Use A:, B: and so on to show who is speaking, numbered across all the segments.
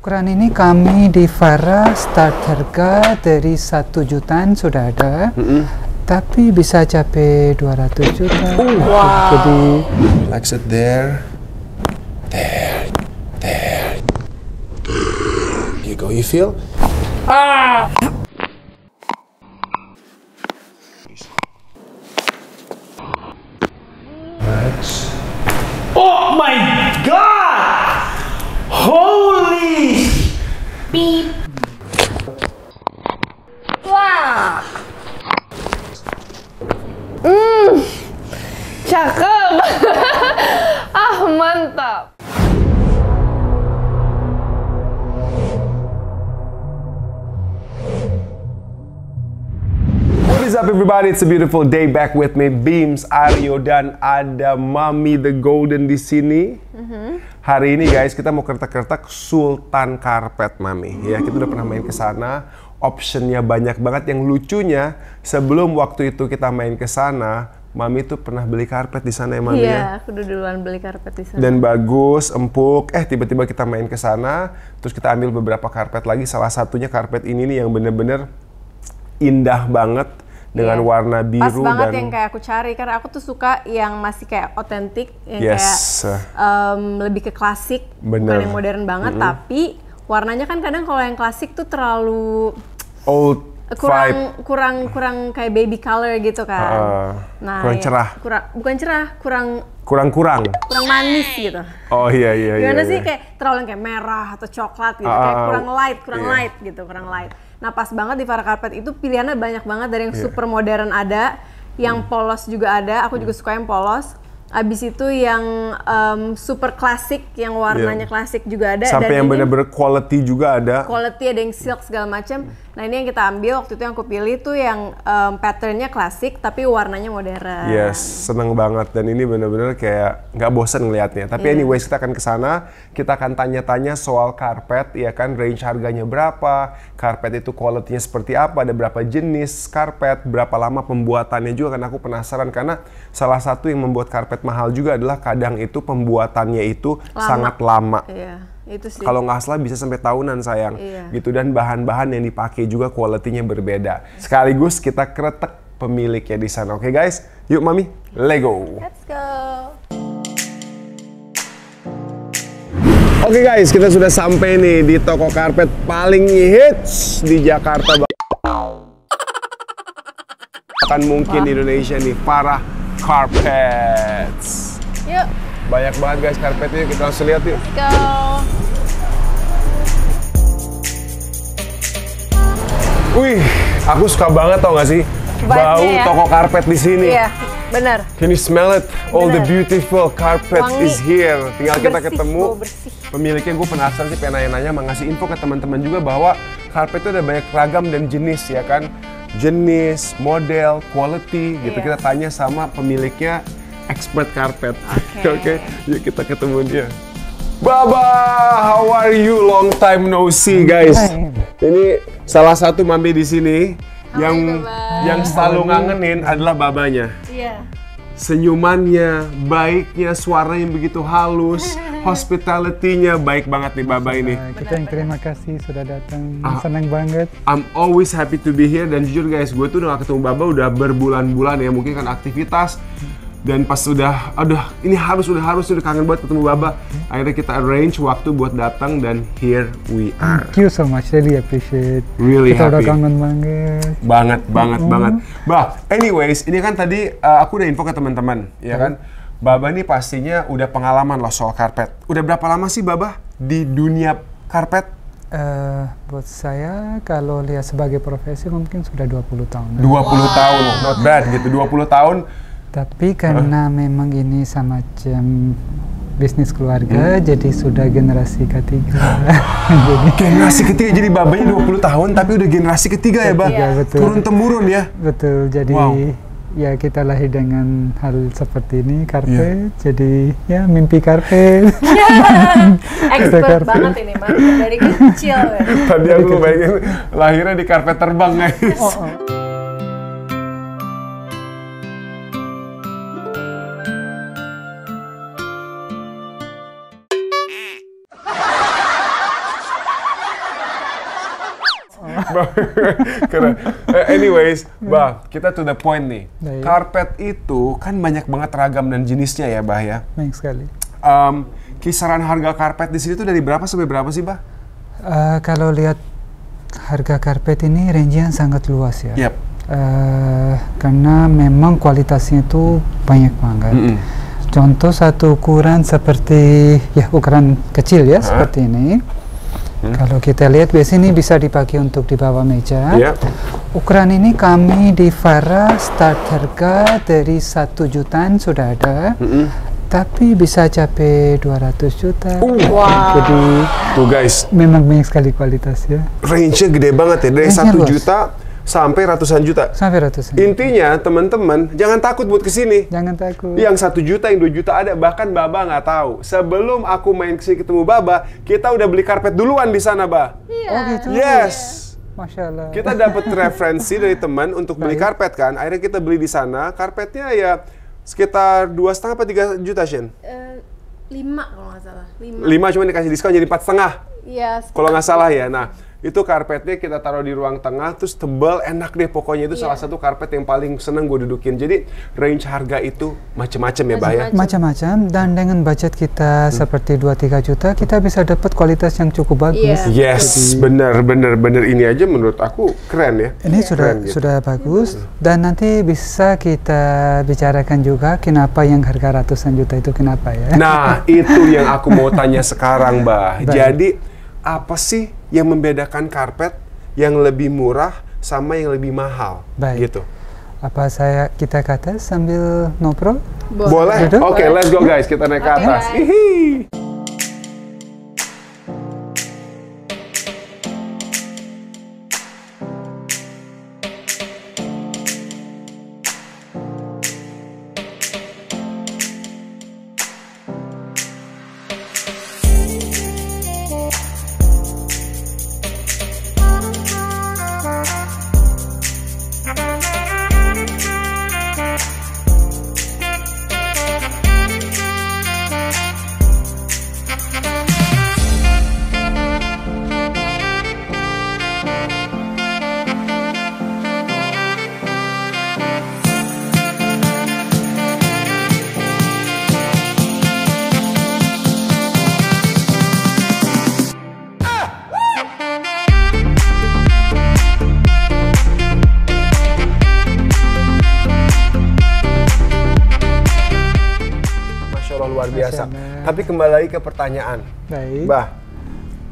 A: Ukuran ini kami di Farah start harga dari 1 jutaan sudah ada, tapi bisa capai 200 juta.
B: Wow.
A: Jadi
C: Relax it there. You go, you feel? Relax.
B: Oh my god! Holy!
D: Beep. Wah. Cakep. Mantap.
C: What is up everybody? It's a beautiful day back with me, Beams, Aryo, dan ada Mami the Golden di sini. Hari ini guys, kita mau kertak-kertak Sultan Carpet, Mami. Ya, kita udah pernah main ke sana. Optionnya banyak banget. Yang lucunya, sebelum waktu itu kita main ke sana, Mami tuh pernah beli karpet di sana ya, Mami?
D: Iya, aku udah duluan beli karpet di sana.
C: Dan bagus, empuk. Tiba-tiba kita main ke sana, terus kita ambil beberapa karpet lagi. Salah satunya karpet ini nih yang bener-bener indah banget. Dengan warna biru.
D: Pas banget
C: dan
D: yang kayak aku cari, karena aku tuh suka yang masih kayak otentik, yang kayak lebih ke klasik, bukan yang modern banget, tapi warnanya kan kadang kalau yang klasik tuh terlalu
C: old
D: kurang kayak baby color gitu kan.
C: Kurang cerah.
D: Bukan cerah,
C: kurang
D: manis gitu.
C: Oh iya.
D: Gimana sih kayak terlalu yang kayak merah atau coklat gitu, kayak kurang light gitu. Nah pas banget di Farah Carpet itu pilihannya banyak banget, dari yang super modern ada, yang polos juga ada, aku juga suka yang polos. Abis itu yang super klasik, yang warnanya klasik juga ada.
C: Sampai
D: dan
C: yang bener-bener quality juga ada.
D: Quality, ada yang silk segala macam. Nah ini yang kita ambil waktu itu, yang aku pilih tuh yang patternnya klasik tapi warnanya modern.
C: Yes, seneng banget, dan ini bener-bener kayak nggak bosen ngelihatnya. Tapi anyways, kita akan ke sana, kita akan tanya-tanya soal karpet, ya kan, range harganya berapa, karpet itu quality-nya seperti apa, ada berapa jenis karpet, berapa lama pembuatannya juga, kan aku penasaran. Karena salah satu yang membuat karpet mahal juga adalah kadang itu pembuatannya itu sangat lama.
D: Iya, itu sih.
C: Kalau nggak salah bisa sampai tahunan sayang, gitu. Dan bahan-bahan yang dipakai juga quality-nya berbeda. Sekaligus kita kretek pemiliknya di sana. Oke guys, yuk Mami, let's go.
D: Let's go.
C: Oke guys, kita sudah sampai nih di toko karpet paling hits di Jakarta. Bahkan mungkin di Indonesia nih, Farah Carpets.
D: Yuk.
C: Banyak banget guys karpetnya, kita langsung lihat yuk.
D: Let's go.
C: Wih, aku suka banget, tau gak sih? Bau toko karpet di sini.
D: Iya, benar.
C: Can you smell it? All the beautiful carpet is here. Tinggal kita ketemu pemiliknya. Gue penasaran sih, pengen nanya-nanya, mau ngasih info ke teman-teman juga bahwa karpet itu ada banyak ragam dan jenis, ya kan? Jenis, model, quality, gitu. Kita tanya sama pemiliknya, expert karpet. Oke, yuk kita ketemu dia. Baba, how are you? Long time no see, guys. Ini salah satu Mami di sini yang selalu ngangenin adalah babanya.
D: Iya.
C: Senyumannya, baiknya, suaranya begitu halus, hospitality-nya baik banget nih Baba ini.
A: kita yang terima kasih sudah datang, senang banget.
C: I'm always happy to be here, dan jujur guys, gue tuh udah gak ketemu Baba udah berbulan-bulan ya, mungkin kan aktivitas. Dan pas udah, ini harus kangen banget ketemu Baba. Akhirnya kita arrange waktu buat datang, dan here we are.
A: Thank you so much, really appreciate.
C: Really
A: kita
C: happy.
A: udah kangen banget.
C: Banget. Bah, anyways, ini kan tadi aku udah info ke teman-teman, ya kan. Baba nih pastinya udah pengalaman loh soal karpet. Udah berapa lama sih Baba di dunia karpet?
A: Buat saya, kalau lihat sebagai profesi mungkin sudah 20 tahun.
C: 20 tahun, not bad gitu, 20 tahun.
A: Tapi karena memang ini semacam bisnis keluarga, jadi sudah generasi ketiga.
C: Generasi ketiga, jadi babanya 20 tahun tapi udah generasi ketiga ya, Bah?
A: Betul.
C: Turun-temurun ya?
A: Betul, jadi ya kita lahir dengan hal seperti ini, karpet, jadi ya mimpi karpet.
D: Expert banget ini, Mas. Dari kecil ya.
C: Tadi aku bayangin lahirnya di karpet terbang, guys. Keren. Anyways, Bah, kita to the point nih.
A: Baik.
C: Karpet itu kan banyak banget ragam dan jenisnya ya, Bah ya.
A: Banyak sekali.
C: Kisaran harga karpet di sini tuh dari berapa sampai berapa sih, Bah?
A: Kalau lihat harga karpet ini range-nya sangat luas ya.
C: Yap.
A: Karena memang kualitasnya itu banyak banget. Contoh satu ukuran seperti ya ukuran kecil ya seperti ini. Kalau kita lihat biasanya ini bisa dipakai untuk di bawah meja. Ukuran ini kami di Farah start harga dari 1 jutaan sudah ada. Tapi bisa capai 200 juta. Jadi
C: tuh guys,
A: memang banyak sekali kualitasnya.
C: Range-nya gede banget ya, dari
A: Range-nya
C: 1
A: luas.
C: juta sampai ratusan juta.
A: Sampai ratusan.
C: Intinya teman-teman jangan takut buat kesini.
A: Jangan takut.
C: Yang 1 juta, yang 2 juta ada, bahkan Baba nggak tahu. Sebelum aku main kesini ketemu Baba, kita udah beli karpet duluan di sana, Bah.
A: Oh gitu.
C: Yes.
A: Masya Allah.
C: Kita dapat referensi dari teman untuk beli karpet kan. Akhirnya kita beli di sana. Karpetnya ya sekitar 2,5 apa 3 juta, Shen?
D: 5 kalau nggak salah.
C: 5 cuma dikasih diskon jadi 4,5.
D: Iya.
C: Kalau nggak salah ya. Nah, itu karpetnya kita taruh di ruang tengah, terus tebal, enak deh pokoknya. Itu salah satu karpet yang paling seneng gue dudukin. Jadi range harga itu macem-macem ya, Bah ya?
A: Macam-macam, dan dengan budget kita seperti 2-3 juta, kita bisa dapat kualitas yang cukup bagus.
C: Yes, bener ini aja menurut aku keren ya.
A: Ini
C: Keren gitu.
A: sudah bagus, dan nanti bisa kita bicarakan juga kenapa yang harga ratusan juta itu kenapa ya.
C: Nah, itu yang aku mau tanya sekarang, Bah.
A: Baik.
C: Jadi, apa sih yang membedakan karpet yang lebih murah sama yang lebih mahal?
A: Baik.
C: Gitu.
A: Apa kita ke atas sambil ngobrol?
C: Boleh?
A: Duduk?
C: Oke, let's go guys. Kita naik ke atas.
D: guys.
C: Hihi. Luar biasa.
A: Masya Allah.
C: Tapi kembali lagi ke pertanyaan.
A: Baik.
C: Bah,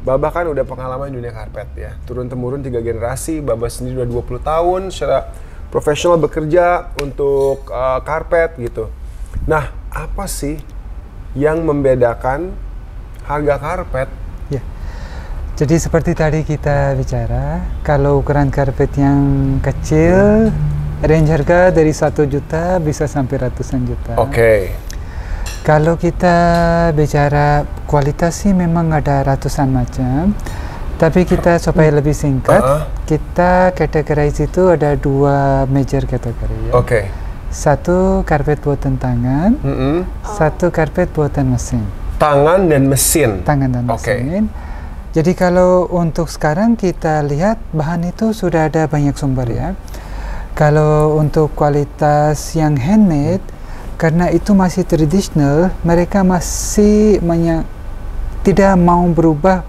C: Baba kan udah pengalaman di dunia karpet ya. Turun-temurun 3 generasi, Baba sendiri udah 20 tahun secara profesional bekerja untuk karpet gitu. Nah, apa sih yang membedakan harga karpet?
A: Ya. Jadi seperti tadi kita bicara, kalau ukuran karpet yang kecil, range harga dari 1 juta bisa sampai ratusan juta.
C: Oke.
A: Kalau kita bicara kualitas sih memang ada ratusan macam, tapi kita supaya lebih singkat, kita kategorize itu ada 2 major kategori ya.
C: Oke.
A: Satu karpet buatan tangan, satu karpet buatan mesin.
C: Tangan dan mesin.
A: Tangan dan mesin. Jadi kalau untuk sekarang kita lihat bahan itu sudah ada banyak sumber ya. Kalau untuk kualitas yang handmade, karena itu masih tradisional, mereka masih tidak mau berubah,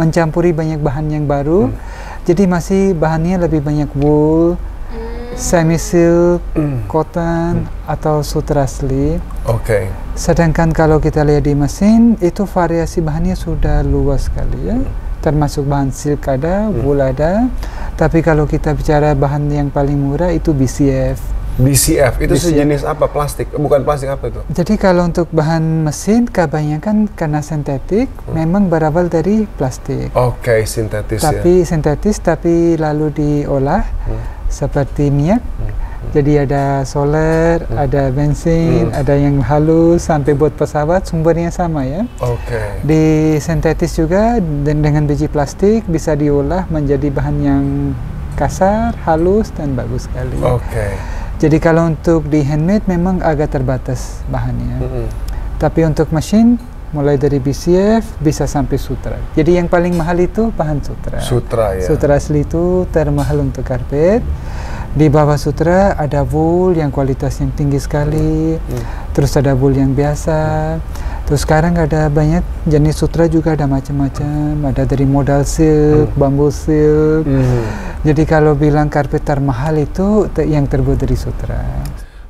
A: mencampuri banyak bahan yang baru. Jadi masih bahannya lebih banyak wool, semi silk, cotton atau sutra asli.
C: Oke.
A: Sedangkan kalau kita lihat di mesin, itu variasi bahannya sudah luas sekali ya. Termasuk bahan silk ada, wool ada. Tapi kalau kita bicara bahan yang paling murah itu BCF.
C: BCF itu sejenis apa? Plastik? Bukan plastik, apa itu?
A: Jadi kalau untuk bahan mesin kebanyakan karena sintetik memang berawal dari plastik.
C: Oke, sintetis
A: Tapi sintetis tapi lalu diolah seperti minyak. Jadi ada solar, ada bensin, ada yang halus sampai buat pesawat sumbernya sama ya.
C: Oke.
A: Di sintetis juga dengan biji plastik bisa diolah menjadi bahan yang kasar, halus dan bagus sekali.
C: Oke.
A: Jadi kalau untuk di handmade memang agak terbatas bahannya. Tapi untuk mesin mulai dari BCF bisa sampai sutra. Jadi yang paling mahal itu bahan sutra.
C: Sutra ya.
A: Sutra asli itu termahal untuk karpet. Di bawah sutra ada wool yang kualitasnya tinggi sekali. Terus ada wool yang biasa. Terus sekarang ada banyak jenis sutra juga, ada macam-macam. Ada dari modal silk, bambu silk. Jadi kalau bilang karpet termahal itu yang terbuat dari sutra.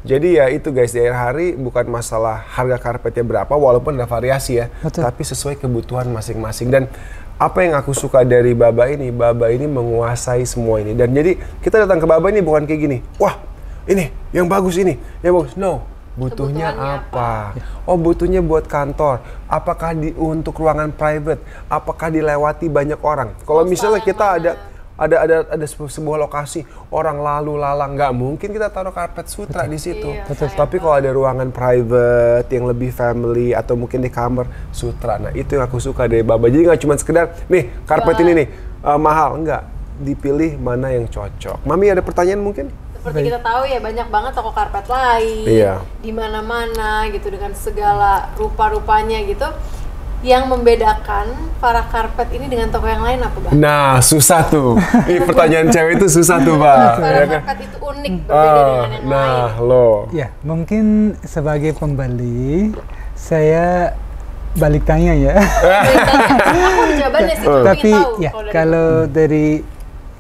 C: Jadi ya itu guys, di akhir hari bukan masalah harga karpetnya berapa, walaupun ada variasi ya.
A: Betul.
C: Tapi sesuai kebutuhan masing-masing. Dan apa yang aku suka dari Baba ini menguasai semua ini. Dan jadi kita datang ke Baba ini bukan kayak gini, wah ini yang bagus ini, yang bagus. No, butuhnya apa? Oh butuhnya buat kantor, apakah untuk ruangan private, apakah dilewati banyak orang. Kalau misalnya kita ada sebuah lokasi orang lalu lalang, nggak mungkin kita taruh karpet sutra di situ. Tapi kalau ada ruangan private yang lebih family atau mungkin di kamar, sutra. Nah itu yang aku suka dari Baba. Jadi nggak cuma sekedar nih karpet ini nih mahal, nggak, dipilih mana yang cocok. Mami ada pertanyaan mungkin?
D: Seperti kita tahu ya, banyak banget toko karpet lain di mana-mana gitu dengan segala rupa-rupanya gitu. Yang membedakan para karpet ini dengan toko yang lain apa, Bang?
C: Nah, susah tuh. Pertanyaan cewek itu susah tuh, Bang.
D: Para karpet itu unik, berbeda dengan yang lain.
A: Ya, mungkin sebagai pembeli, saya balik tanya ya.
D: Aku udah jawabannya sih,
A: tapi
D: tahu,
A: ya kalau dari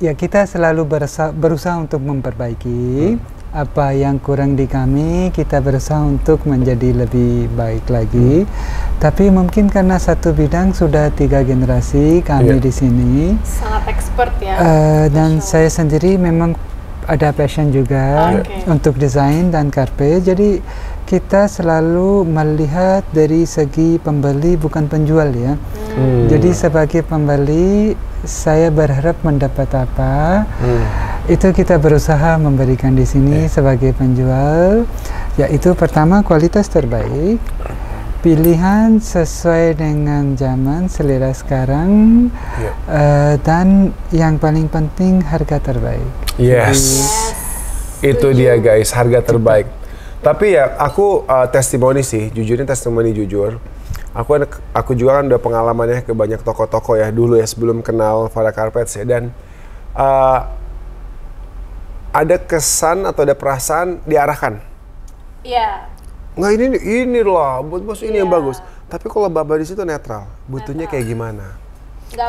A: kita selalu berusaha untuk memperbaiki. Apa yang kurang di kami, kita berusaha untuk menjadi lebih baik lagi. Tapi mungkin karena satu bidang sudah 3 generasi kami di sini.
D: Sangat expert ya.
A: Dan saya sendiri memang ada passion juga untuk desain dan karpet. Jadi kita selalu melihat dari segi pembeli bukan penjual ya. Jadi sebagai pembeli saya berharap mendapat apa. Itu kita berusaha memberikan di sini sebagai penjual, yaitu pertama kualitas terbaik, pilihan sesuai dengan zaman selera sekarang, dan yang paling penting harga terbaik.
C: Yes. Itu dia guys, harga terbaik. Tapi ya aku testimoni sih, jujurnya testimoni jujur. Aku juga kan udah pengalamannya ke banyak toko-toko ya dulu ya sebelum kenal Farah Carpets ya, dan ada kesan atau ada perasaan diarahkan.
D: Iya.
C: Nggak ini lah, buat bos ini yang bagus. Tapi kalau Baba di situ netral, butuhnya kayak gimana?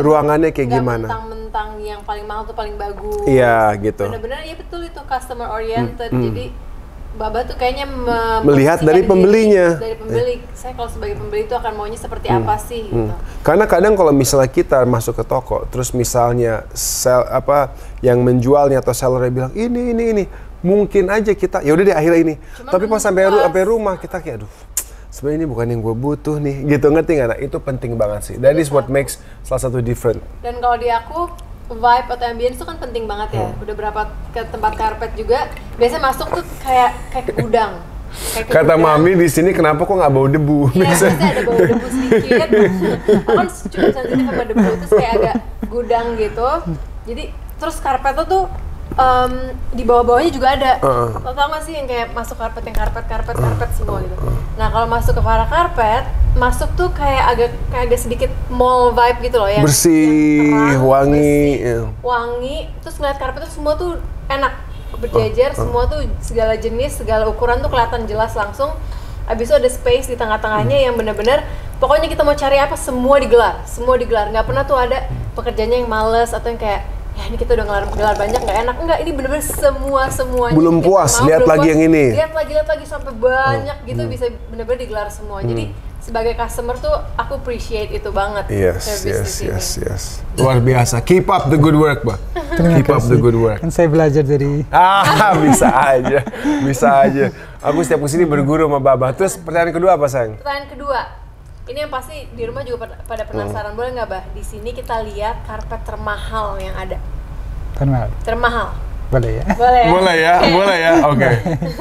C: Ruangannya kayak gimana?
D: Mentang-mentang yang paling mahal tuh paling bagus.
C: Iya gitu.
D: Benar-benar ya betul itu customer oriented. Jadi Baba tuh kayaknya
C: melihat dari pembelinya.
D: Dari pembeli, saya kalau sebagai pembeli itu akan maunya seperti apa sih gitu.
C: Karena kadang kalau misalnya kita masuk ke toko, terus misalnya yang menjualnya atau sellernya bilang ini, mungkin aja kita ya udah deh akhirnya ini. Tapi pas sampai rumah kita kayak aduh, sebenarnya ini bukan yang gue butuh nih, gitu, ngerti nggak? Nah itu penting banget sih. That is what makes salah satu different.
D: Dan kalau di aku vibe atau ambience itu kan penting banget ya. Udah berapa ke tempat karpet juga, biasanya masuk tuh kayak ke gudang.
C: Kata Mami di sini kenapa kok nggak bau debu?
D: Iya, biasanya ada bau debu sedikit. Aku kan cukup sensitif sama debu, terus kayak agak gudang gitu. Jadi terus karpetnya tuh di bawah-bawahnya juga ada. Lo tau gak sih yang kayak masuk karpet semua gitu. Nah kalau masuk ke Farah Carpet, masuk tuh kayak agak sedikit mall vibe gitu loh ya.
C: Bersih,
D: terang,
C: wangi.
D: Wangi, terus ngeliat karpet tuh semua tuh enak, berjejer, semua tuh segala jenis, segala ukuran tuh kelihatan jelas langsung. Abis itu ada space di tengah-tengahnya yang bener-bener pokoknya kita mau cari apa semua digelar. Nggak pernah tuh ada pekerjaannya yang males atau yang kayak ya ini kita udah gelar banyak nggak enak. Enggak, ini bener-bener semuanya
C: belum puas, lihat lagi yang ini,
D: lihat lagi sampai banyak gitu, bisa bener-bener digelar semua. Jadi sebagai customer tuh aku appreciate itu banget.
C: Yes. Luar biasa. Keep up the good work, Bah. Keep up the good work.
A: Kan saya belajar dari
C: bisa aja. Aku setiap kesini berguru sama Baba. Terus pertanyaan kedua apa, sayang?
D: Pertanyaan kedua, ini yang pasti di rumah juga pada penasaran. Boleh nggak, Bah? Di sini kita lihat karpet termahal yang ada. Termahal.
A: Boleh ya?
C: Boleh ya. Oke.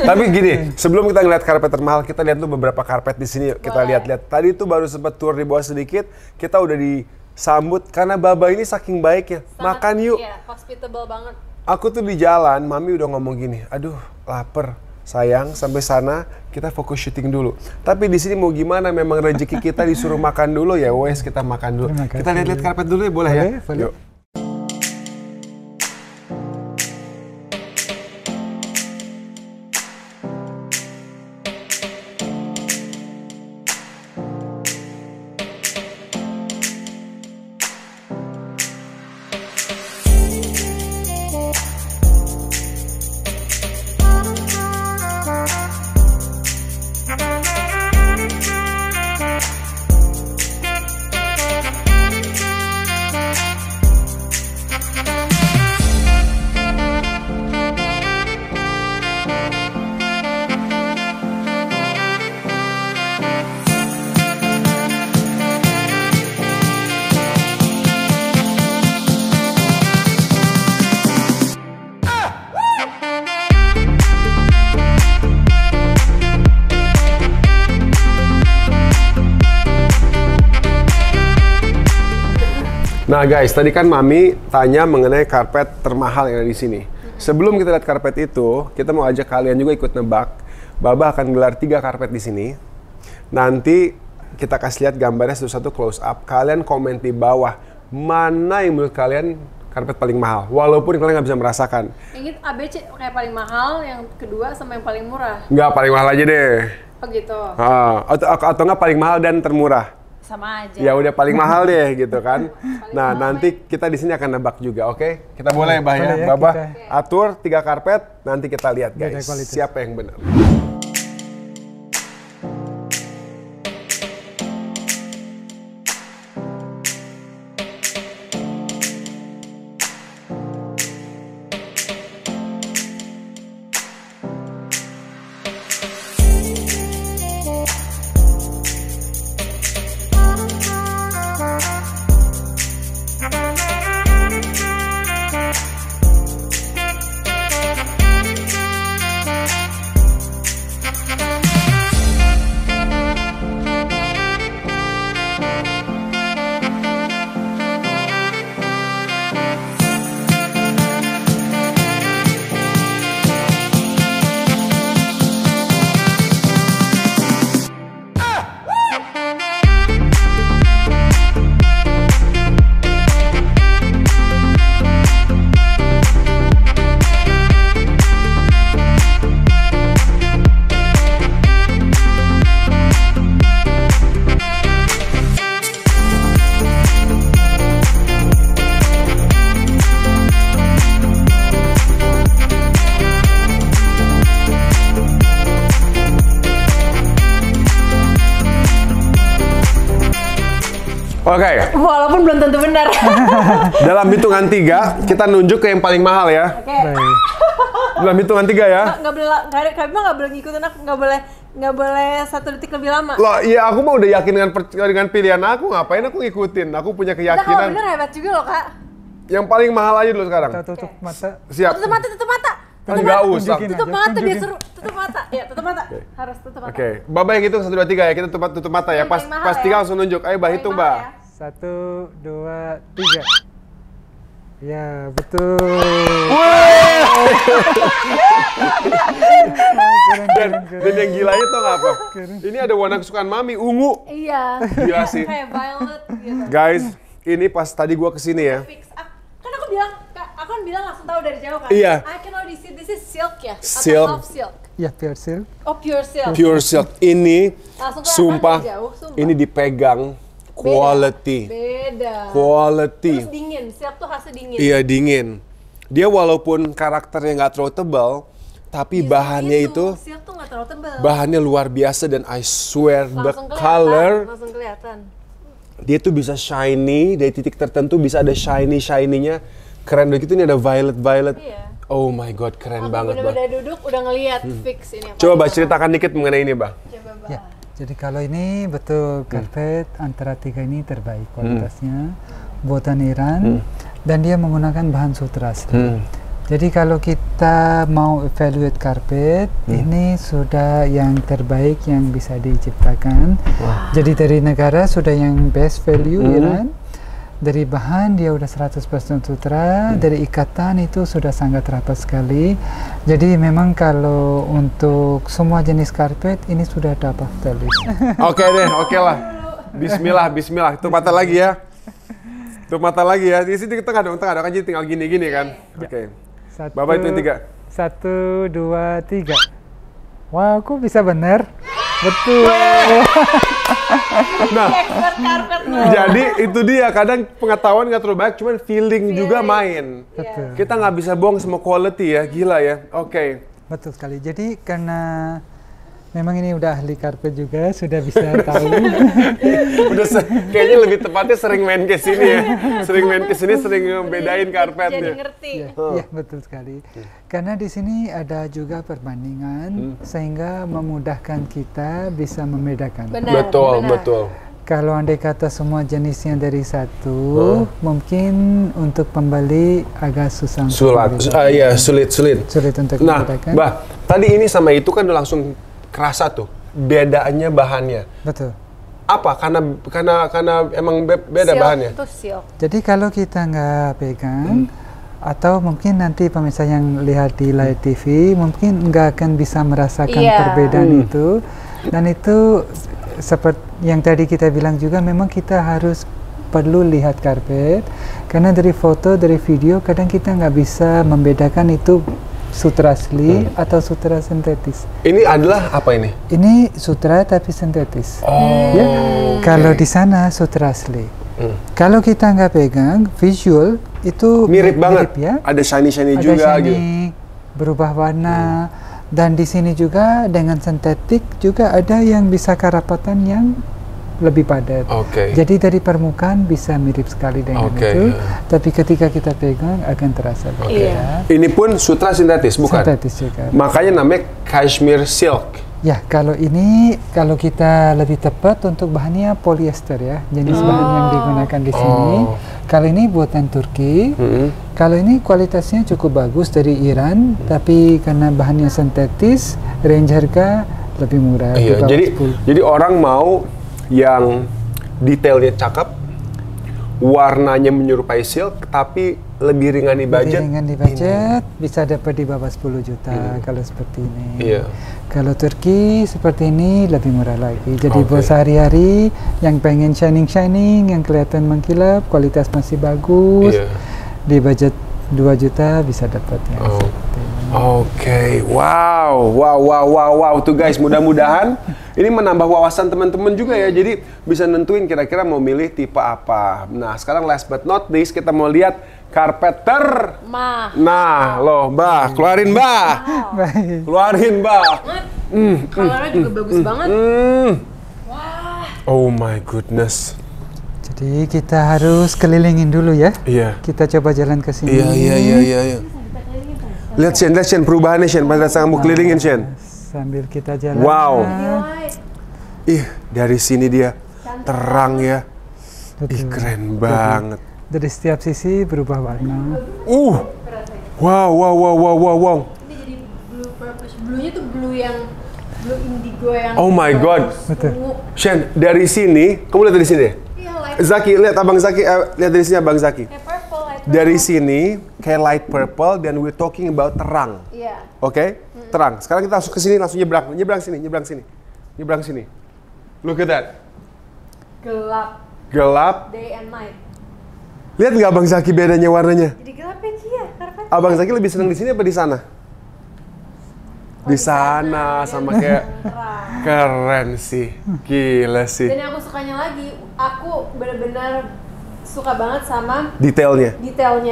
C: Tapi gini, sebelum kita ngeliat karpet termahal, kita lihat dulu beberapa karpet di sini. Kita lihat-lihat. Tadi tuh baru sempat tour di bawah sedikit, kita udah disambut karena Baba ini saking baiknya. Makan yuk.
D: Iya, hospitable banget.
C: Aku tuh di jalan, Mami udah ngomong gini, aduh lapar. sayang, sampai sana kita fokus syuting dulu. Tapi di sini mau gimana? Memang rezeki kita disuruh makan dulu ya, wes kita makan dulu. Kita lihat-lihat karpet dulu ya, boleh ya?
A: Boleh.
C: Yuk. Nah guys, tadi kan Mami tanya mengenai karpet termahal yang ada di sini. Sebelum kita lihat karpet itu, kita mau ajak kalian juga ikut nebak. Baba akan gelar 3 karpet di sini. Nanti kita kasih lihat gambarnya satu-satu close up. Kalian komen di bawah mana yang menurut kalian karpet paling mahal. Walaupun kalian nggak bisa merasakan.
D: Yang itu ABC kayak paling mahal, yang kedua sama yang paling murah.
C: Nggak, paling mahal aja deh.
D: Oh gitu.
C: Atau nggak paling mahal dan termurah.
D: Sama aja.
C: Ya udah paling mahal deh gitu kan. Nah nanti kita di sini akan nebak juga, oke? Kita boleh Bah ya, Baba atur 3 karpet, nanti kita lihat guys siapa yang benar. Oke.
D: Walaupun belum tentu benar.
C: Dalam hitungan 3, kita nunjuk ke yang paling mahal ya.
D: Oke.
C: Dalam hitungan 3 ya.
D: Nggak boleh, kami mah nggak boleh ngikutin aku, nggak boleh 1 detik lebih lama.
C: Loh, iya aku mah udah yakin dengan pilihan aku, ngapain aku ngikutin? Aku punya
D: Kita kalau
C: keyakinan.
D: bener hebat juga loh Kak.
C: Yang paling mahal aja dulu sekarang.
A: Kita tutup mata.
C: Siap.
D: Tutup mata.
C: Enggak usah.
A: Tunjukin.
D: Tutup mata biar
A: Tunjukin.
D: seru. Tutup mata. Ya, tutup mata. Harus tutup mata.
C: Oke, Baba yang hitung 1, 2, 3 ya. Kita tutup mata ya.
D: Yang
C: Pas
D: paling mahal
C: 3
D: ya.
C: langsung nunjuk. Ayo Bah,
D: Paling
C: hitung
D: mahal
C: Bah.
D: ya.
A: 1, 2, 3. Ya, betul.
C: Dan yang gilanya tau nggak apa? Ini ada warna kesukaan Mami, ungu.
D: Iya.
C: Gila sih.
D: Kayak violet gitu.
C: Guys, ini pas tadi gua kesini ya.
D: Fix. Kan aku bilang, aku kan bilang langsung tahu dari jauh kan.
C: Iya.
D: I can already see this is silk ya.
C: Silk.
D: Atau soft silk.
A: Ya, pure silk.
D: Oh, pure silk.
C: Pure silk ini,
D: Langsung kelihatan
C: sumpah,
D: dari jauh, sumpah.
C: ini dipegang quality.
D: Beda.
C: Quality.
D: Terus dingin, silk tuh khasnya dingin.
C: Iya dingin. Dia walaupun karakternya nggak terlalu tebal, tapi
D: Justru
C: bahannya itu
D: silk tuh nggak terlalu tebal.
C: bahannya luar biasa dan I swear the
D: Langsung kelihatan,
C: color
D: langsung kelihatan.
C: dia tuh bisa shiny dari titik tertentu, bisa ada shiny-nya. Keren begitu, ini ada violet.
D: Iya.
C: Oh my god, keren
D: Aku
C: banget, Bah.
D: bener-bener duduk udah ngelihat fix ini.
C: Coba Bah ceritakan dikit mengenai ini, Bah.
D: Coba Bah.
A: Ya, jadi kalau ini betul karpet antara 3 ini terbaik kualitasnya, buatan Iran, dan dia menggunakan bahan sutra asli. Jadi kalau kita mau evaluate karpet, ini sudah yang terbaik yang bisa diciptakan. Jadi dari negara sudah yang best value Iran, Dari bahan dia udah 100% sutra, dari ikatan itu sudah sangat rapat sekali. Jadi memang kalau untuk semua jenis karpet ini sudah dapat list.
C: Oke deh, oke lah. Bismillah, bismillah. Tutup mata lagi ya. Tutup mata lagi ya. Di sini tengah dong kan jadi tinggal gini-gini kan. Oke. Bapak itu yang 3.
A: 1, 2, 3. Wah, aku bisa bener. Betul.
C: Nah, jadi itu dia. Kadang pengetahuan nggak terlalu baik, cuman feeling juga main.
A: Betul.
C: Kita nggak bisa bohong sama quality ya, gila ya. Oke.
A: Betul sekali. Jadi karena memang ini udah ahli karpet juga, sudah bisa tahu.
C: Udah kayaknya lebih tepatnya sering main ke sini ya. Sering main ke sini, sering bedain karpet
D: Jadi
C: ya.
D: ngerti.
A: Iya, betul sekali. Karena di sini ada juga perbandingan sehingga memudahkan kita bisa membedakan.
D: Benar,
C: Betul,
D: benar.
C: betul.
A: Kalau andai kata semua jenisnya dari satu, mungkin untuk pembeli agak susah. untuk membedakan.
C: Iya, sulit.
A: Sulit untuk
C: Nah,
A: membedakan.
C: Mbak, tadi ini sama itu kan udah langsung kerasa tuh bedanya bahannya.
A: Betul.
C: Apa? Karena emang beda
D: Silk
C: bahannya.
D: itu silk.
A: Jadi kalau kita nggak pegang, atau mungkin nanti pemirsa yang lihat di live TV mungkin nggak akan bisa merasakan perbedaan itu. Dan itu seperti yang tadi kita bilang juga, memang kita harus perlu lihat karpet, karena dari foto, dari video kadang kita nggak bisa membedakan itu sutra asli atau sutra sintetis.
C: Ini adalah apa ini?
A: Ini sutra tapi sintetis. Ya, kalau di sana sutra asli. Kalau kita nggak pegang, visual itu
C: Mirip banget.
A: ya.
C: Ada shiny
A: Ada
C: juga
A: shiny,
C: gitu.
A: berubah warna. Dan di sini juga dengan sintetik juga ada yang bisa kerapatan yang lebih padat.
C: Oke.
A: Jadi dari permukaan bisa mirip sekali dengan itu, tapi ketika kita pegang akan terasa berbeda.
C: Ini pun sutra sintetis, bukan?
A: Sintetis juga.
C: Makanya namanya cashmere silk.
A: Ya, kalau ini, kalau kita lebih tepat untuk bahannya polyester ya, jenis bahan yang digunakan di sini. Kalau ini buatan Turki, kalau ini kualitasnya cukup bagus dari Iran, tapi karena bahannya sintetis, range harga lebih murah.
C: Iya, jadi orang mau yang detailnya cakep, warnanya menyerupai silk, tapi lebih ringan di budget.
A: Lebih ringan di budget, bisa dapat di bawah 10 juta kalau seperti ini.
C: Iya.
A: Kalau Turki seperti ini lebih murah lagi. Jadi buat sehari-hari yang pengen shining, yang kelihatan mengkilap, kualitas masih bagus, di budget 2 juta bisa dapatnya.
C: Oke, wow, tuh guys, mudah-mudahan ini menambah wawasan teman-teman juga ya, jadi bisa nentuin kira-kira mau milih tipe apa. Nah, sekarang last but not least kita mau lihat karpet Nah, loh, Mbak, keluarin Mbak, keluarin Mbak.
D: Colornya juga bagus banget. Wah.
C: Oh my goodness.
A: Jadi kita harus kelilingin dulu ya.
C: Iya.
A: Kita coba jalan ke sini.
C: Iya. Lihat Shen, perubahannya Shen, pada saat kamu kelilingin Shen.
A: Sambil kita jalan.
C: Wow. Ih, dari sini dia terang ya. Ih, keren banget.
A: Dari setiap sisi berubah warna.
C: Wow.
D: Ini jadi blue purplish. Blue-nya tuh blue indigo yang.
C: Oh my god.
A: Betul.
C: Shen, dari sini, kamu lihat dari sini deh.
D: Iya, light.
C: Zaki, lihat Abang Zaki, lihat dari sini Abang Zaki.
D: Kayak purple, light purple.
C: Dari sini kayak light purple dan we're talking about terang.
D: Iya.
C: Oke? Terang. Sekarang kita langsung ke sini, langsung nyebrang sini. Look at that. Gelap.
D: Day and night.
C: Lihat nggak Abang Zaki bedanya warnanya?
D: Jadi gelap ya Kia, karpet.
C: Abang Zaki lebih senang di sini apa di sana? Di sana sama kayak keren sih, gila sih.
D: Dan yang aku sukanya lagi, aku benar-benar suka banget sama
C: Detailnya.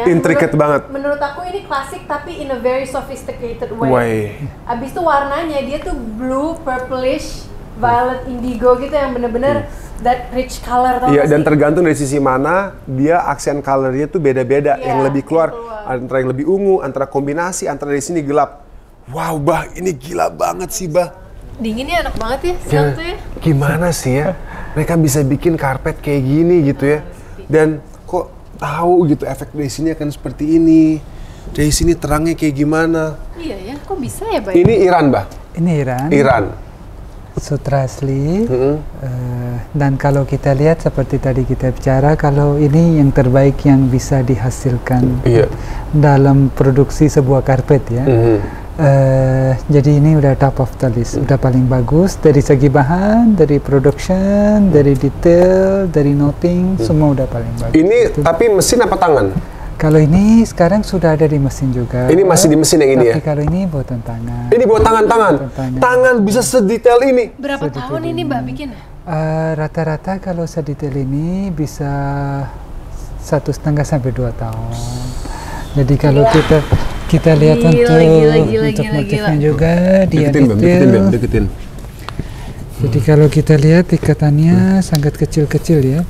C: Intricate banget.
D: Menurut aku ini klasik tapi in a very sophisticated way. Abis itu warnanya dia tuh blue, purplish, violet, indigo gitu yang benar-benar that rich color.
C: Iya, dan tergantung dari sisi mana dia aksen colornya tuh beda-beda. Yang lebih keluar, antara yang lebih ungu, antara kombinasi, antara dari sini gelap. Wow, Bah, ini gila banget sih, Bah.
D: Dinginnya enak banget ya, siang tuh ya.
C: Gimana sih ya, mereka bisa bikin karpet kayak gini gitu ya. Dan kok tahu gitu efek dari sini akan seperti ini. Dari sini terangnya kayak gimana.
D: Iya ya, kok bisa ya, Bay?
C: Ini Iran, Bah?
A: Ini Iran.
C: Iran.
A: Sutra asli. Dan kalau kita lihat seperti tadi kita bicara, kalau ini yang terbaik yang bisa dihasilkan dalam produksi sebuah karpet ya. Jadi ini udah top of the list, udah paling bagus dari segi bahan, dari production, dari detail, dari noting, semua udah paling bagus.
C: Ini tapi mesin apa tangan?
A: Kalau ini sekarang sudah ada di mesin juga.
C: Ini masih di mesin yang ini ya?
A: Tapi kalau ini buatan tangan.
C: Ini buat tangan. Tangan bisa sedetail ini.
D: Berapa tahun ini Mbak bikin?
A: Rata-rata kalau sedetail ini bisa 1,5 sampai 2 tahun. Jadi kalau kita lihat untuk motifnya juga dia detail.
C: Deketin.
A: Jadi kalau kita lihat ikatannya sangat kecil-kecil ya.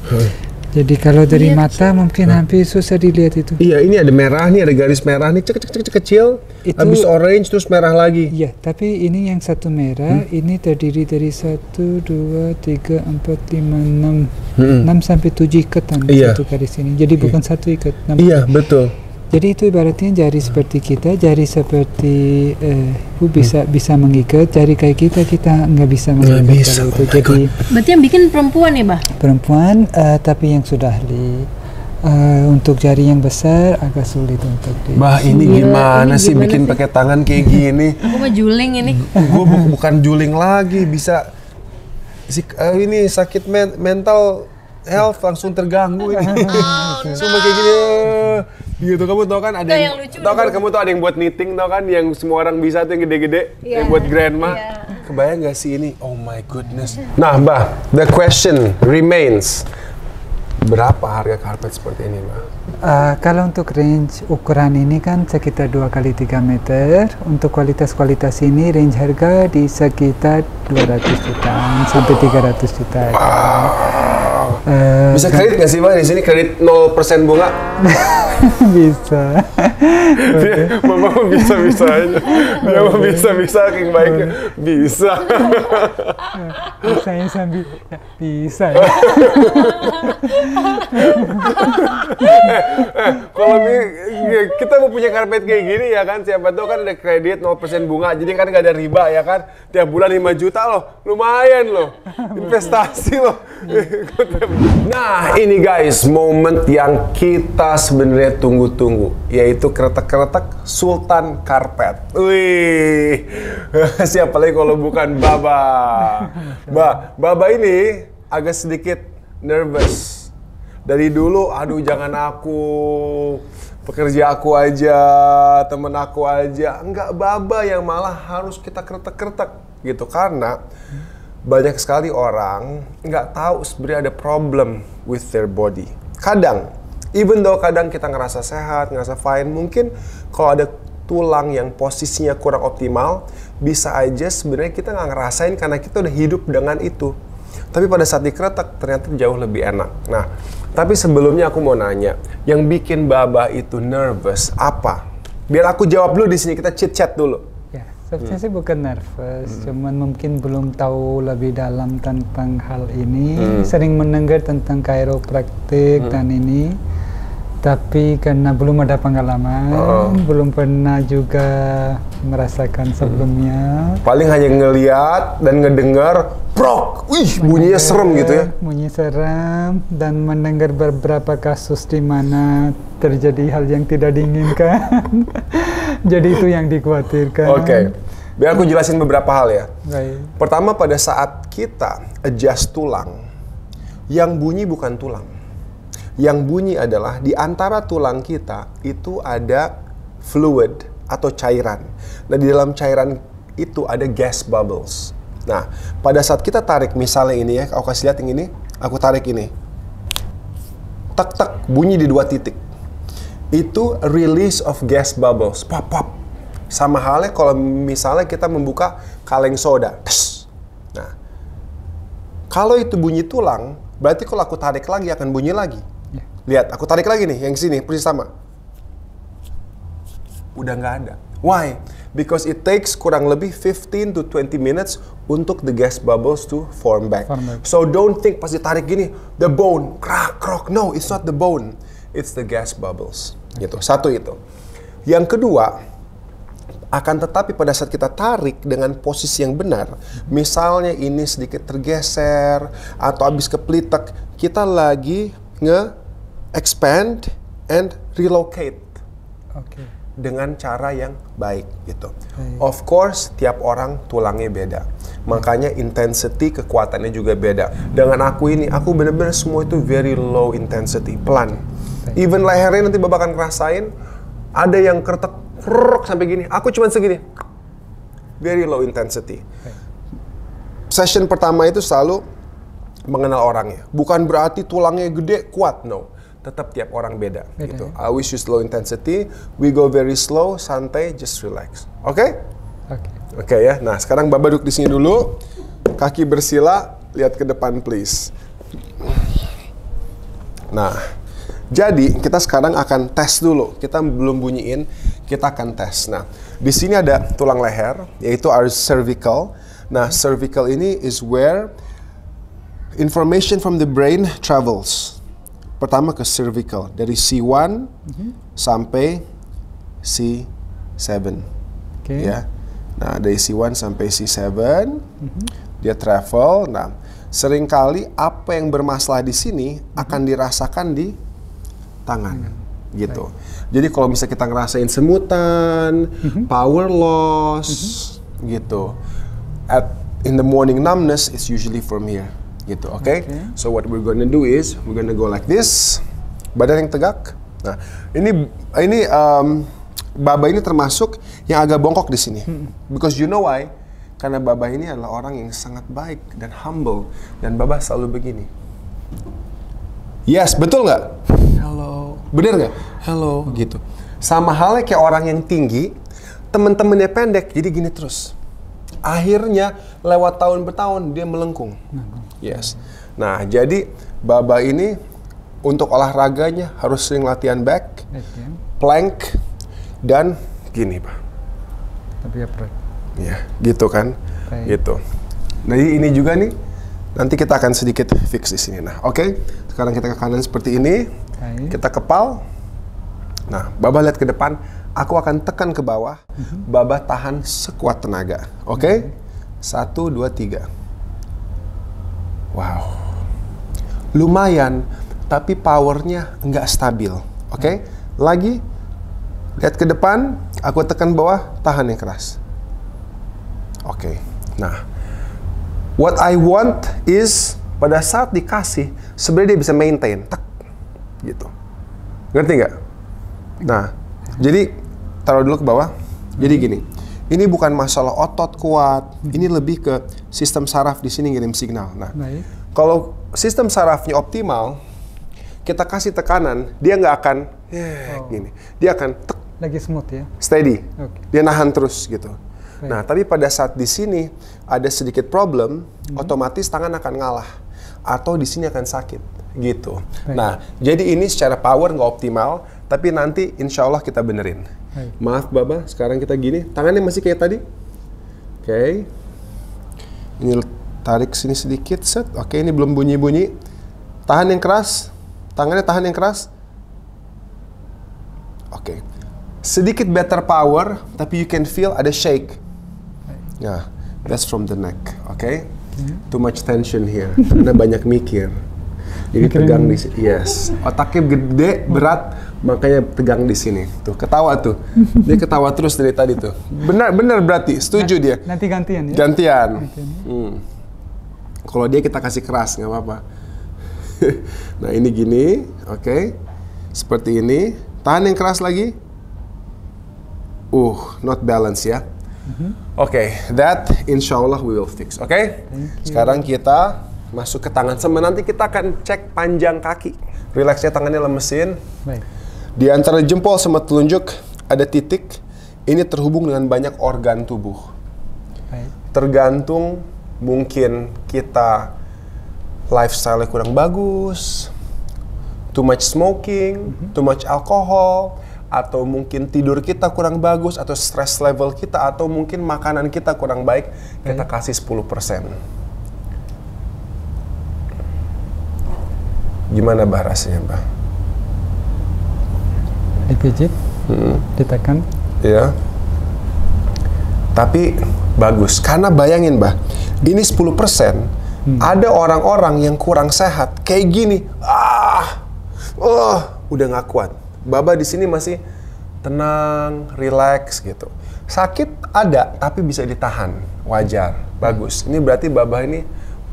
A: Jadi kalau dari mata mungkin hampir susah dilihat itu.
C: Iya, ini ada merah nih, ada garis merah nih, kecil. Habis orange terus merah lagi.
A: Iya, tapi ini yang satu merah, ini terdiri dari 1, 2, 3, 4, 5, 6 sampai 7 ikatan satu garis ini. Jadi bukan satu ikat.
C: Iya, betul.
A: Jadi itu ibaratnya jari seperti kita, jari seperti bisa mengikat, jari kayak kita nggak bisa mengikat kalau itu. Jadi
D: berarti yang bikin perempuan ya, Bah?
A: Perempuan, tapi yang sudah ahli. Untuk jari yang besar agak sulit untuk
C: Bah, ini gimana sih bikin pakai tangan kayak gini?
D: Aku mah juling ini.
C: Gue bukan juling lagi, bisa ini sakit mental health langsung terganggu ini. Cuma kayak gini. Gitu, kamu tau kan ada yang tau kan kamu tau ada yang buat knitting tau kan yang semua orang bisa tuh yang gede-gede yang buat grandma. Kebayang gak sih ini? Oh my goodness. Nah, Mbak, the question remains. Berapa harga karpet seperti ini, Mbak?
A: Kalau untuk range ukuran ini kan sekitar 2 kali 3 meter. Untuk kualitas ini range harga di sekitar 200 jutaan sampai 300 juta.
C: Bisa kredit nggak sih, Bang? Di sini kredit 0% bunga?
A: Bisa.
C: Mama mau bisa aja. Dia mau bisa saking baiknya. Bisa.
A: Saya sambil bisa ya.
C: Kalau kita mau punya karpet kayak gini ya kan, siapa tahu kan ada kredit 0% bunga, jadi kan nggak ada riba ya kan. Tiap bulan 5 juta loh, lumayan loh. Investasi loh. Nah, ini guys, momen yang kita sebenarnya tunggu-tunggu, yaitu kretek-kretek Sultan Karpet. Wih, siapa lagi kalau bukan Baba. Baba ini agak sedikit nervous. Dari dulu, aduh jangan aku, pekerja aku aja, temen aku aja. Enggak, Baba yang malah harus kita kretek-kretek gitu, karena banyak sekali orang nggak tahu sebenarnya ada problem with their body. Kadang, even though kadang kita ngerasa sehat, ngerasa fine, mungkin kalau ada tulang yang posisinya kurang optimal, bisa aja sebenarnya kita nggak ngerasain karena kita udah hidup dengan itu. Tapi pada saat dikretek ternyata jauh lebih enak. Nah, tapi sebelumnya aku mau nanya, yang bikin Baba itu nervous apa? Biar aku jawab dulu di sini, kita chit-chat dulu.
A: Sebenarnya sih bukan nervous, cuman mungkin belum tahu lebih dalam tentang hal ini. Sering mendengar tentang chiropraktik dan ini, tapi karena belum ada pengalaman, belum pernah juga merasakan sebelumnya.
C: Paling hanya ngeliat dan ngedengar, prok, wih bunyinya serem gitu ya.
A: Bunyi serem dan mendengar beberapa kasus di mana terjadi hal yang tidak diinginkan. Jadi itu yang dikhawatirkan.
C: Oke. Biar aku jelasin beberapa hal ya.
A: Baik.
C: Pertama, pada saat kita adjust tulang, yang bunyi bukan tulang. Yang bunyi adalah di antara tulang kita itu ada fluid atau cairan. Nah, di dalam cairan itu ada gas bubbles. Nah, pada saat kita tarik, misalnya ini ya, aku kasih lihat yang ini, aku tarik ini. Tak-tak, bunyi di 2 titik. Itu release of gas bubbles, pop-pop. Sama halnya kalau misalnya kita membuka kaleng soda. Nah, kalau itu bunyi tulang, berarti kalau aku tarik lagi akan bunyi lagi. Lihat, aku tarik lagi nih, yang sini, persis sama. Udah nggak ada. Why? Because it takes kurang lebih 15 to 20 minutes untuk the gas bubbles to form back. So don't think pas ditarik gini, the bone, crack, croak. No, it's not the bone. It's the gas bubbles. Gitu. Satu itu. Yang kedua, Akan tetapi pada saat kita tarik dengan posisi yang benar, misalnya ini sedikit tergeser atau habis kepelitek, kita lagi nge-expand and relocate dengan cara yang baik gitu. Of course, tiap orang tulangnya beda. Makanya intensity kekuatannya juga beda. Dengan aku ini, aku benar-benar semua itu very low intensity, pelan. Even lehernya nanti Bapak akan ngerasain, ada yang kertek sampai gini, aku cuma segini, very low intensity. Session pertama itu selalu mengenal orangnya, bukan berarti tulangnya gede kuat, no, tetap tiap orang beda gitu. I always use low intensity, we go very slow, santai, just relax. Oke ya. Nah sekarang Bapak duduk di sini dulu, kaki bersila, lihat ke depan please. Nah, jadi kita sekarang akan tes dulu. Kita belum bunyiin, kita akan tes. Nah, di sini ada tulang leher, yaitu our cervical. Nah, cervical ini is where information from the brain travels. Pertama ke cervical, dari C1 sampai C7. Ya. Nah, dari C1 sampai C7, dia travel. Nah, seringkali apa yang bermasalah di sini akan dirasakan di tangan gitu. Jadi kalau misalnya kita ngerasain semutan, power loss gitu, in the morning numbness, it's usually from here gitu. Oke? So what we're gonna do is we're gonna go like this, badan yang tegak. Nah ini Baba ini termasuk yang agak bongkok di sini, because you know why? Karena Baba ini adalah orang yang sangat baik dan humble, dan Baba selalu begini. Yes, betul nggak?
B: Hello.
C: Bener nggak?
B: Hello.
C: Gitu. Sama halnya kayak orang yang tinggi, temen-temennya pendek, jadi gini terus. Akhirnya lewat tahun bertahun dia melengkung. Yes. Nah, jadi Baba ini untuk olahraganya harus sering latihan back, plank, dan gini, Pak.
A: Tapi upright.
C: Ya, gitu kan? Gitu. Nah, ini juga nih. Nanti kita akan sedikit fix di sini. Nah, oke. Sekarang kita ke kanan seperti ini. Kita kepal. Nah, Baba lihat ke depan. Aku akan tekan ke bawah. Baba tahan sekuat tenaga. Oke? 1, 2, 3. Wow. Lumayan, tapi powernya nggak stabil. Oke? Lagi. Lihat ke depan. Aku tekan bawah. Tahan yang keras. Oke. Nah. What I want is pada saat dikasih sebenarnya dia bisa maintain, tak, gitu. Ngerti nggak? Nah, jadi taruh dulu ke bawah. Jadi gini, ini bukan masalah otot kuat, ini lebih ke sistem saraf di sini ngirim signal. Nah, kalau sistem sarafnya optimal, kita kasih tekanan, dia nggak akan gini, dia akan
A: lagi smooth ya,
C: steady, dia nahan terus gitu. Nah, tapi pada saat di sini ada sedikit problem, otomatis tangan akan ngalah atau di sini akan sakit, gitu. Nah, jadi ini secara power nggak optimal, tapi nanti insya Allah kita benerin. Maaf, Baba, sekarang kita gini, tangannya masih kayak tadi. Oke, ini tarik sini sedikit, set. Oke, ini belum bunyi-bunyi. Tahan yang keras, tangannya tahan yang keras. Oke, sedikit better power, tapi you can feel ada shake. Nah, that's from the neck, okay? Too much tension here, karena banyak mikir. Jadi tegang di sini. Yes, otaknya gede, berat, makanya tegang di sini. Tuh, ketawa tuh. Dia ketawa terus dari tadi tuh. Benar berarti, setuju dia.
A: Nanti gantian ya?
C: Gantian. Kalau dia kita kasih keras, nggak apa-apa. Nah, ini gini, oke? Seperti ini. Tahan yang keras lagi. Not balance ya. Oke, that insya Allah we will fix. Oke? Sekarang kita masuk ke tangan sama, nanti kita akan cek panjang kaki. Relax ya, tangannya lemesin. Di antara jempol sama telunjuk ada titik. Ini terhubung dengan banyak organ tubuh. Tergantung mungkin kita lifestyle-nya kurang bagus, too much smoking, too much alcohol, atau mungkin tidur kita kurang bagus, atau stress level kita, atau mungkin makanan kita kurang baik, kita kasih 10%. Gimana Bah rasanya, Bah?
A: Dipijit, ditekan.
C: Iya. Tapi bagus, karena bayangin Bah, ini 10%, ada orang-orang yang kurang sehat, kayak gini, udah nggak kuat. Baba di sini masih tenang, relax gitu. Sakit ada, tapi bisa ditahan, wajar, bagus. Ini berarti Baba ini,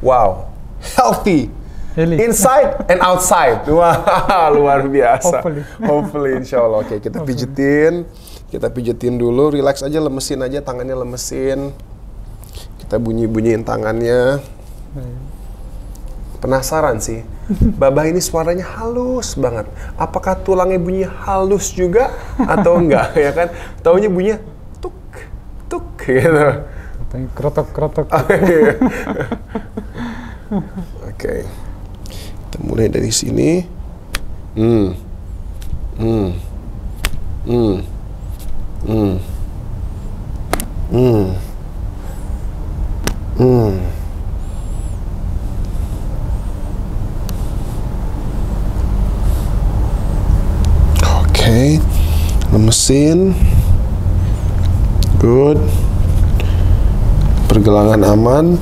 C: wow, healthy, inside and outside. Wah, luar biasa. Hopefully, insya Allah. Oke, kita pijetin. Kita pijetin dulu, relax aja, lemesin aja, tangannya lemesin. Kita bunyi-bunyiin tangannya. Penasaran sih, Baba ini suaranya halus banget. Apakah tulangnya bunyi halus juga atau enggak, ya kan? Taunya bunyinya tuk, tuk, gitu.
A: Krotok-krotok.
C: Oke. Kita mulai dari sini. Oke, lemesin. Good. Pergelangan aman.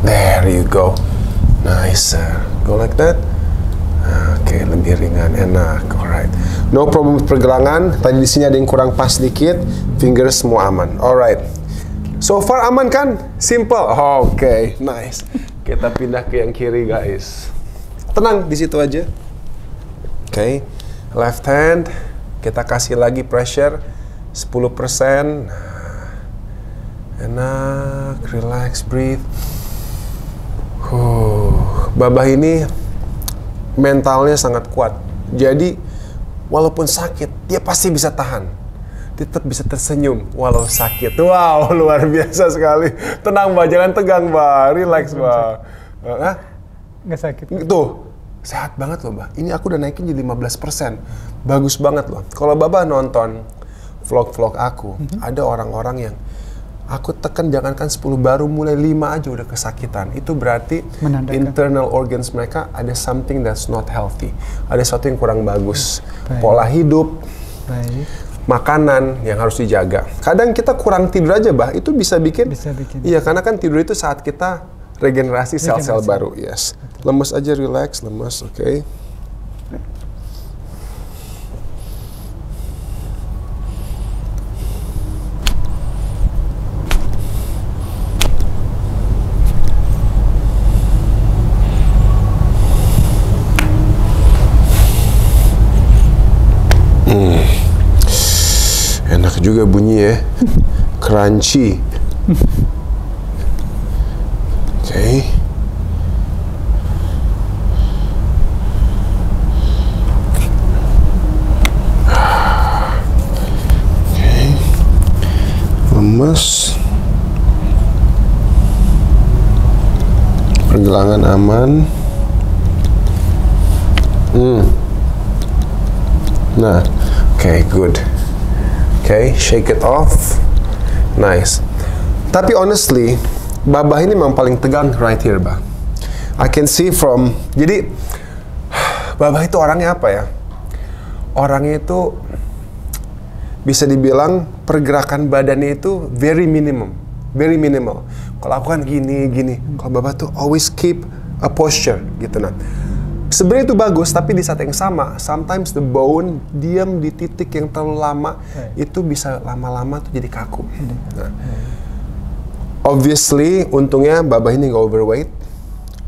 C: There you go. Nice. Go like that. Oke, lebih ringan, enak. Alright. No problem with pergelangan. Tadi di sini ada yang kurang pas dikit. Fingers semua aman. Alright. So far aman kan? Simple. Oke, nice. Kita pindah ke yang kiri, guys. Tenang di situ aja. Oke. Left hand. Kita kasih lagi pressure 10%. Enak, relax, breathe. Babah ini mentalnya sangat kuat. Jadi walaupun sakit, dia pasti bisa tahan. Tetap bisa tersenyum walau sakit. Wow, luar biasa sekali. Tenang Mbak, jangan tegang Mbak, relax Mbak.
A: Nggak sakit.
C: Tuh, sehat banget loh Mbak. Ini aku udah naikin jadi 15%. Bagus banget loh. Kalau Babah nonton vlog-vlog aku, ada orang-orang yang aku tekan jangankan 10, baru mulai 5 aja udah kesakitan. Itu berarti internal organs mereka ada something that's not healthy. Ada sesuatu yang kurang bagus. Pola hidup, makanan yang harus dijaga. Kadang kita kurang tidur aja, Bah. Itu bisa bikin. Iya, karena kan tidur itu saat kita regenerasi sel-sel baru. Yes. Lemes aja, relax, lemes, oke. Enak juga bunyi ya, crunchy. Oke. Lemes. Pergelangan aman. Nah, oke, good. Oke, shake it off. Nice. Tapi honestly, Babah ini memang paling tegang right here, Bah. I can see from... Jadi, Babah itu orangnya apa ya? Orangnya itu bisa dibilang pergerakan badannya itu very minimum. Very minimal. Kalau aku kan gini. Kalau Babah tuh always keep a posture, gitu nah. Sebenarnya itu bagus, tapi di saat yang sama, sometimes the bone diam di titik yang terlalu lama, itu bisa lama-lama tuh jadi kaku. Nah, obviously, untungnya Babah ini nggak overweight,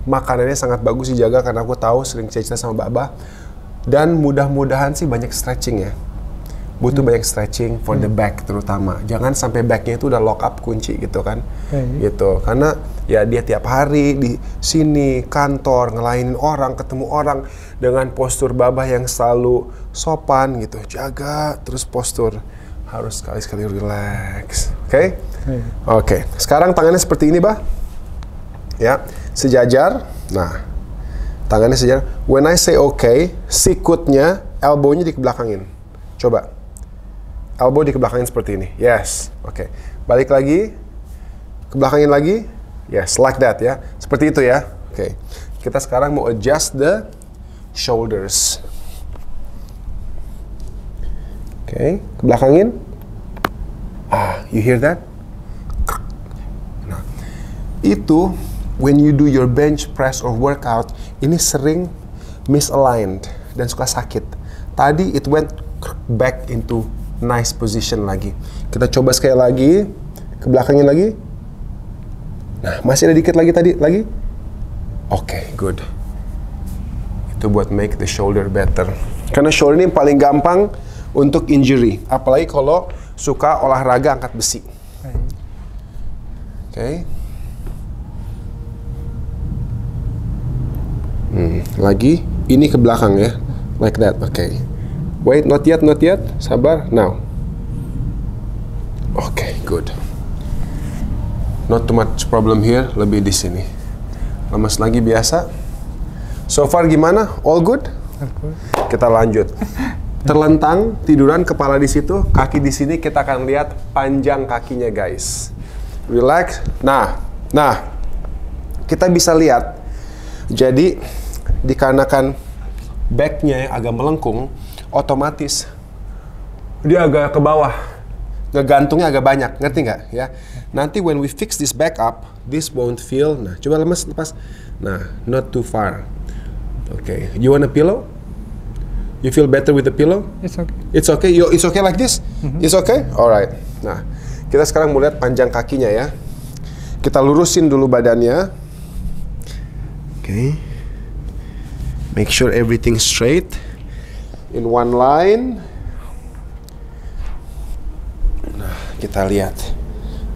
C: makanannya sangat bagus dijaga karena aku tahu sering cerita sama Babah, dan mudah-mudahan sih banyak stretching ya. Butuh banyak stretching for the back terutama. Jangan sampai backnya itu udah lock up kunci gitu kan, gitu. Karena ya dia tiap hari di sini kantor ngelainin orang, ketemu orang dengan postur Babah yang selalu sopan gitu. Jaga terus postur, harus sekali-sekali relax. Oke? Oke. Sekarang tangannya seperti ini, Bah. Ya, sejajar. Nah, tangannya sejajar. When I say okay, sikutnya, elbow-nya dikebelakangin. Coba. Elbow dikebelakangin seperti ini. Yes. Oke. Balik lagi. Kebelakangin lagi. Yes, like that ya. Seperti itu ya. Oke. Kita sekarang mau adjust the shoulders. Oke, kebelakangin. You hear that? Nah, itu when you do your bench press or workout, ini sering misaligned dan suka sakit. Tadi it went back into nice position lagi. Kita coba sekali lagi, kebelakangin lagi. Nah, masih ada dikit lagi tadi, lagi. Oke, good. Itu buat make the shoulder better. Karena shoulder ini paling gampang untuk injury, apalagi kalau suka olahraga angkat besi. Oke. Lagi, ini ke belakang ya, like that. Oke. Wait, not yet, sabar. Now. Oke, good. Not too much problem here, lebih di sini. Lemas lagi biasa. So far gimana? All good? Kita lanjut. Terlentang, tiduran, kepala di situ, kaki di sini. Kita akan lihat panjang kakinya, guys. Relax. Nah, kita bisa lihat. Jadi, dikarenakan backnya yang agak melengkung, otomatis dia agak ke bawah. Ngegantungnya agak banyak, ngerti nggak? Ya. Nanti when we fix this back up, this won't feel. Nah, coba lepas. Nah, not too far. Okay. You want a pillow? You feel better with the pillow?
A: It's okay.
C: It's okay? It's okay like this? It's okay? Alright. Nah, kita sekarang mau lihat panjang kakinya ya. Kita lurusin dulu badannya. Okay. Make sure everything straight. In one line. Nah, kita lihat.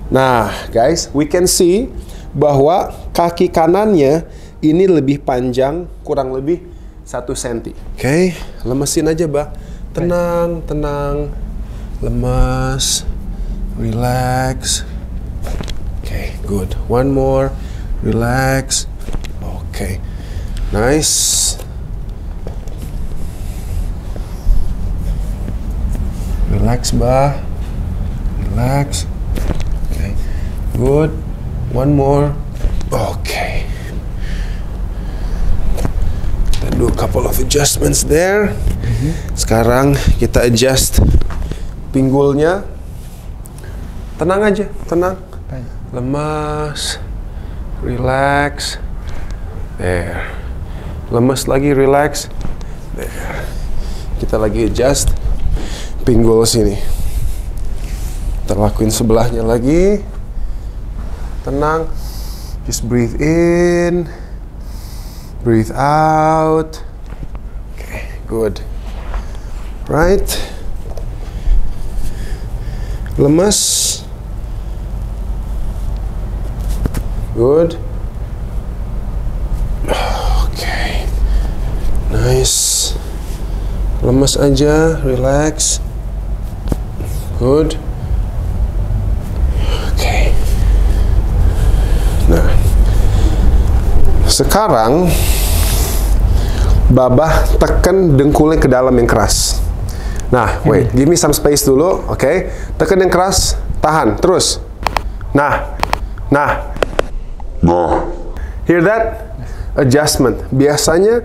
C: Nah, guys, we can see bahwa kaki kanannya ini lebih panjang, kurang lebih 1 cm. Oke, lemesin aja, Bah. Tenang. Lemas. Relax. Oke, good. One more. Relax. Oke. Nice. Relax, Bah. Relax. Oke. Good. One more. Oke. Do a couple of adjustments there. Sekarang kita adjust pinggulnya. Tenang aja, tenang. Lemas, relax. There. Lemas lagi, relax. There. Kita lagi adjust pinggul sini. Kita lakuin sebelahnya lagi. Tenang. Just breathe in. Breathe out. Okay, good. Right. Lemas. Good. Okay. Nice. Lemas aja, relax. Good. Okay. Nah. Sekarang Babah tekan dengkulnya ke dalam yang keras. Nah, wait, give me some space dulu, oke? Tekan yang keras, tahan, terus. Nah. Hear that? Adjustment. Biasanya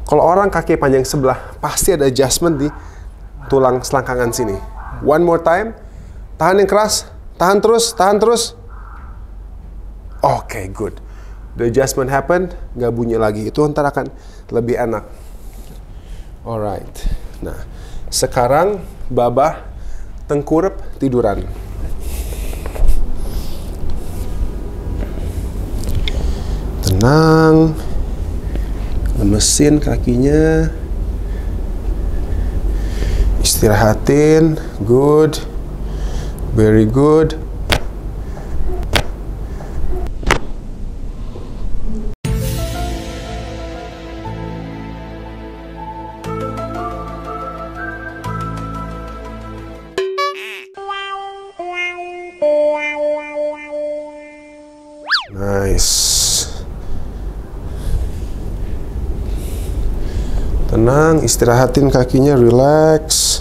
C: kalau orang kaki panjang sebelah, pasti ada adjustment di tulang selangkangan sini. One more time. Tahan yang keras, tahan terus. Oke, good. The adjustment happened, nggak bunyi lagi. Itu ntar akan lebih enak. Alright. Nah, sekarang Babah tengkurap tiduran. Tenang. Lemesin kakinya. Istirahatin. Good. Very good. Nice. Tenang, istirahatin kakinya, relax.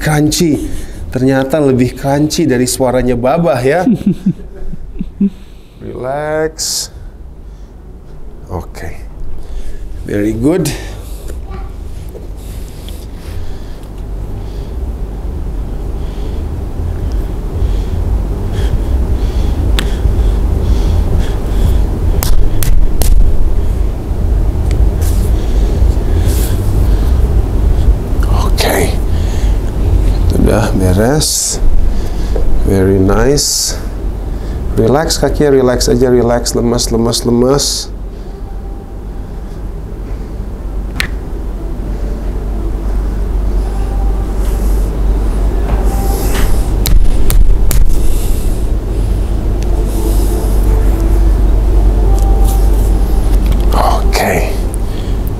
C: Crunchy. Ternyata lebih crunchy dari suaranya Babah ya. Relax. Oke. Very good. Udah beres, very nice. Relax kakinya, relax aja, relax, lemas. Okay,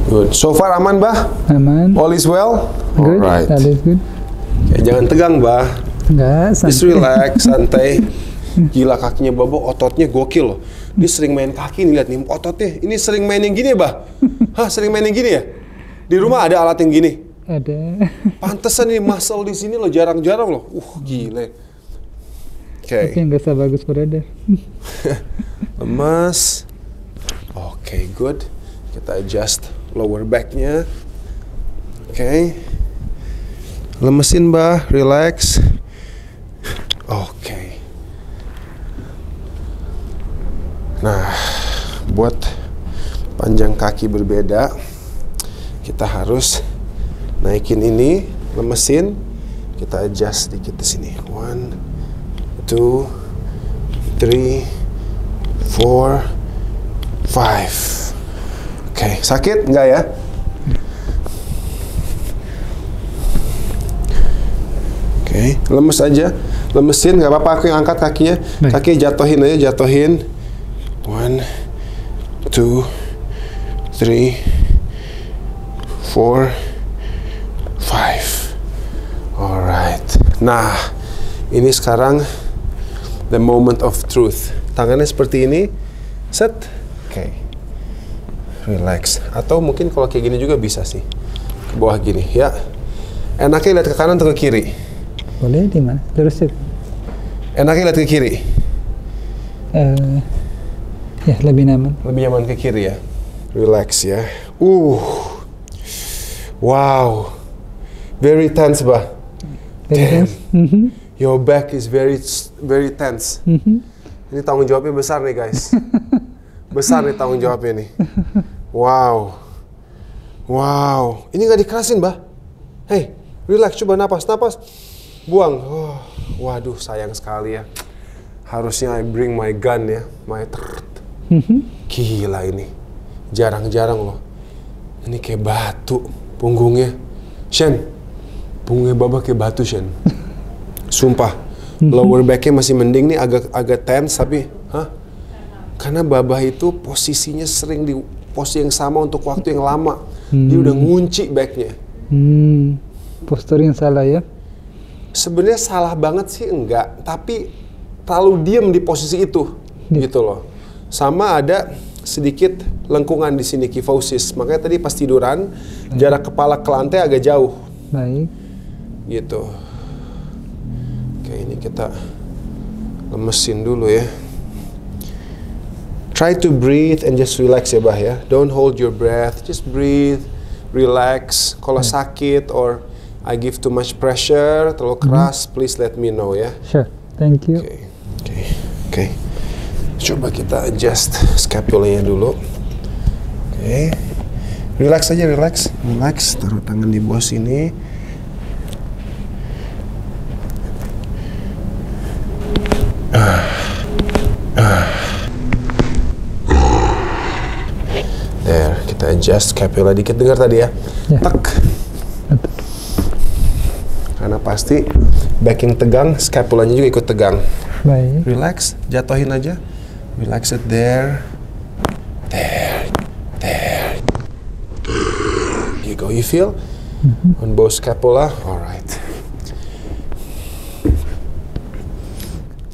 C: good. So far aman, Bah?
A: Aman.
C: All is well?
A: Good.
C: Alright.
A: That is good.
C: Jangan tegang, Bah.
A: Enggak, santai.
C: Just relax, santai. Gila, kakinya Babah ototnya gokil loh. Dia sering main kaki nih, lihat nih ototnya. Ini sering main yang gini ya, Bah? Hah, sering main yang gini ya? Di rumah ada alat yang gini?
A: Ada.
C: Pantesan nih muscle di sini loh, jarang-jarang loh. Gile. Oke.
A: Tapi nggak usah bagus brother.
C: Lemas. Oke, good. Kita adjust lower back-nya. Oke. Lemesin, Bah, relax. Oke. Nah, buat panjang kaki berbeda, kita harus naikin ini, lemesin. Kita adjust sedikit di sini. 1, 2, 3, 4, 5. Oke, sakit nggak ya? Oke, lemes aja, lemesin, nggak apa-apa. Aku yang angkat kakinya, kaki jatuhin aja, jatuhin. 1, 2, 3, 4, 5. Alright. Nah, ini sekarang the moment of truth. Tangannya seperti ini, set. Oke, relax. Atau mungkin kalau kayak gini juga bisa sih, ke bawah gini, ya. Enaknya lihat ke kanan atau ke kiri?
A: Boleh di mana? Terusin.
C: Enaknya lihat ke kiri.
A: Ya lebih nyaman.
C: Lebih nyaman ke kiri ya. Relax ya. Wow. Very tense, Bah.
A: Very tense.
C: Your back is very tense. Ini tanggung jawabnya besar nih, guys. Besar nih tanggung jawabnya nih. Wow. Ini nggak dikerasin, Bah. Hey, relax, coba napas. Buang. Waduh, sayang sekali ya. Harusnya I bring my gun ya, Gila ini. Jarang-jarang loh. Ini kayak batu punggungnya. Shen, punggungnya Babah kayak batu, Shen. Sumpah. Lower back-nya masih mending nih, agak tense, tapi karena Babah itu posisinya sering di posisi yang sama untuk waktu yang lama. Dia udah ngunci back-nya.
A: Postur yang salah ya?
C: Sebenarnya salah banget sih enggak, tapi terlalu diem di posisi itu, gitu loh. Sama ada sedikit lengkungan di sini, kyphosis. Makanya tadi pas tiduran, jarak kepala ke lantai agak jauh.
A: Baik.
C: Gitu. Oke, ini kita lemesin dulu ya. Try to breathe and just relax ya, Bah ya. Don't hold your breath, just breathe, relax. Kalau sakit or I give too much pressure, terlalu keras, please let me know ya.
A: Sure, thank you.
C: Oke. Coba kita adjust scapula-nya dulu. Oke. Relax aja, relax. Taruh tangan di bawah sini. There, kita adjust scapula dikit, dengar tadi ya. Tak. Karena pasti backing tegang, scapulanya juga ikut tegang.
A: Baik.
C: Relax, jatuhin aja. Relax it there. You go, you feel? On both scapula. Alright.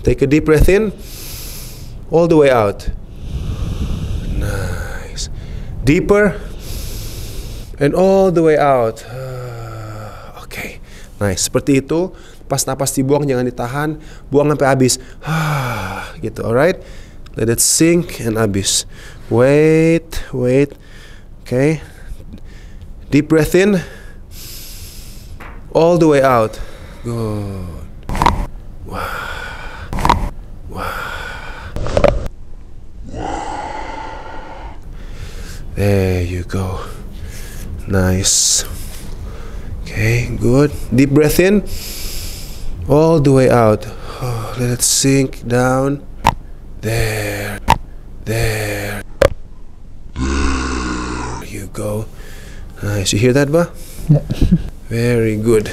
C: Take a deep breath in. All the way out. Nice. Deeper. And all the way out. Oke. Nice. Seperti itu. Pas napas dibuang jangan ditahan. Buang sampai habis. Gitu. Alright. Let it sink and habis. Wait. Okay. Deep breath in. All the way out. Good. There you go. Nice. Okay, good. Deep breath in. All the way out. Let it sink down. There. You go. Nice. You hear that, Ba?
A: Yeah.
C: Very good.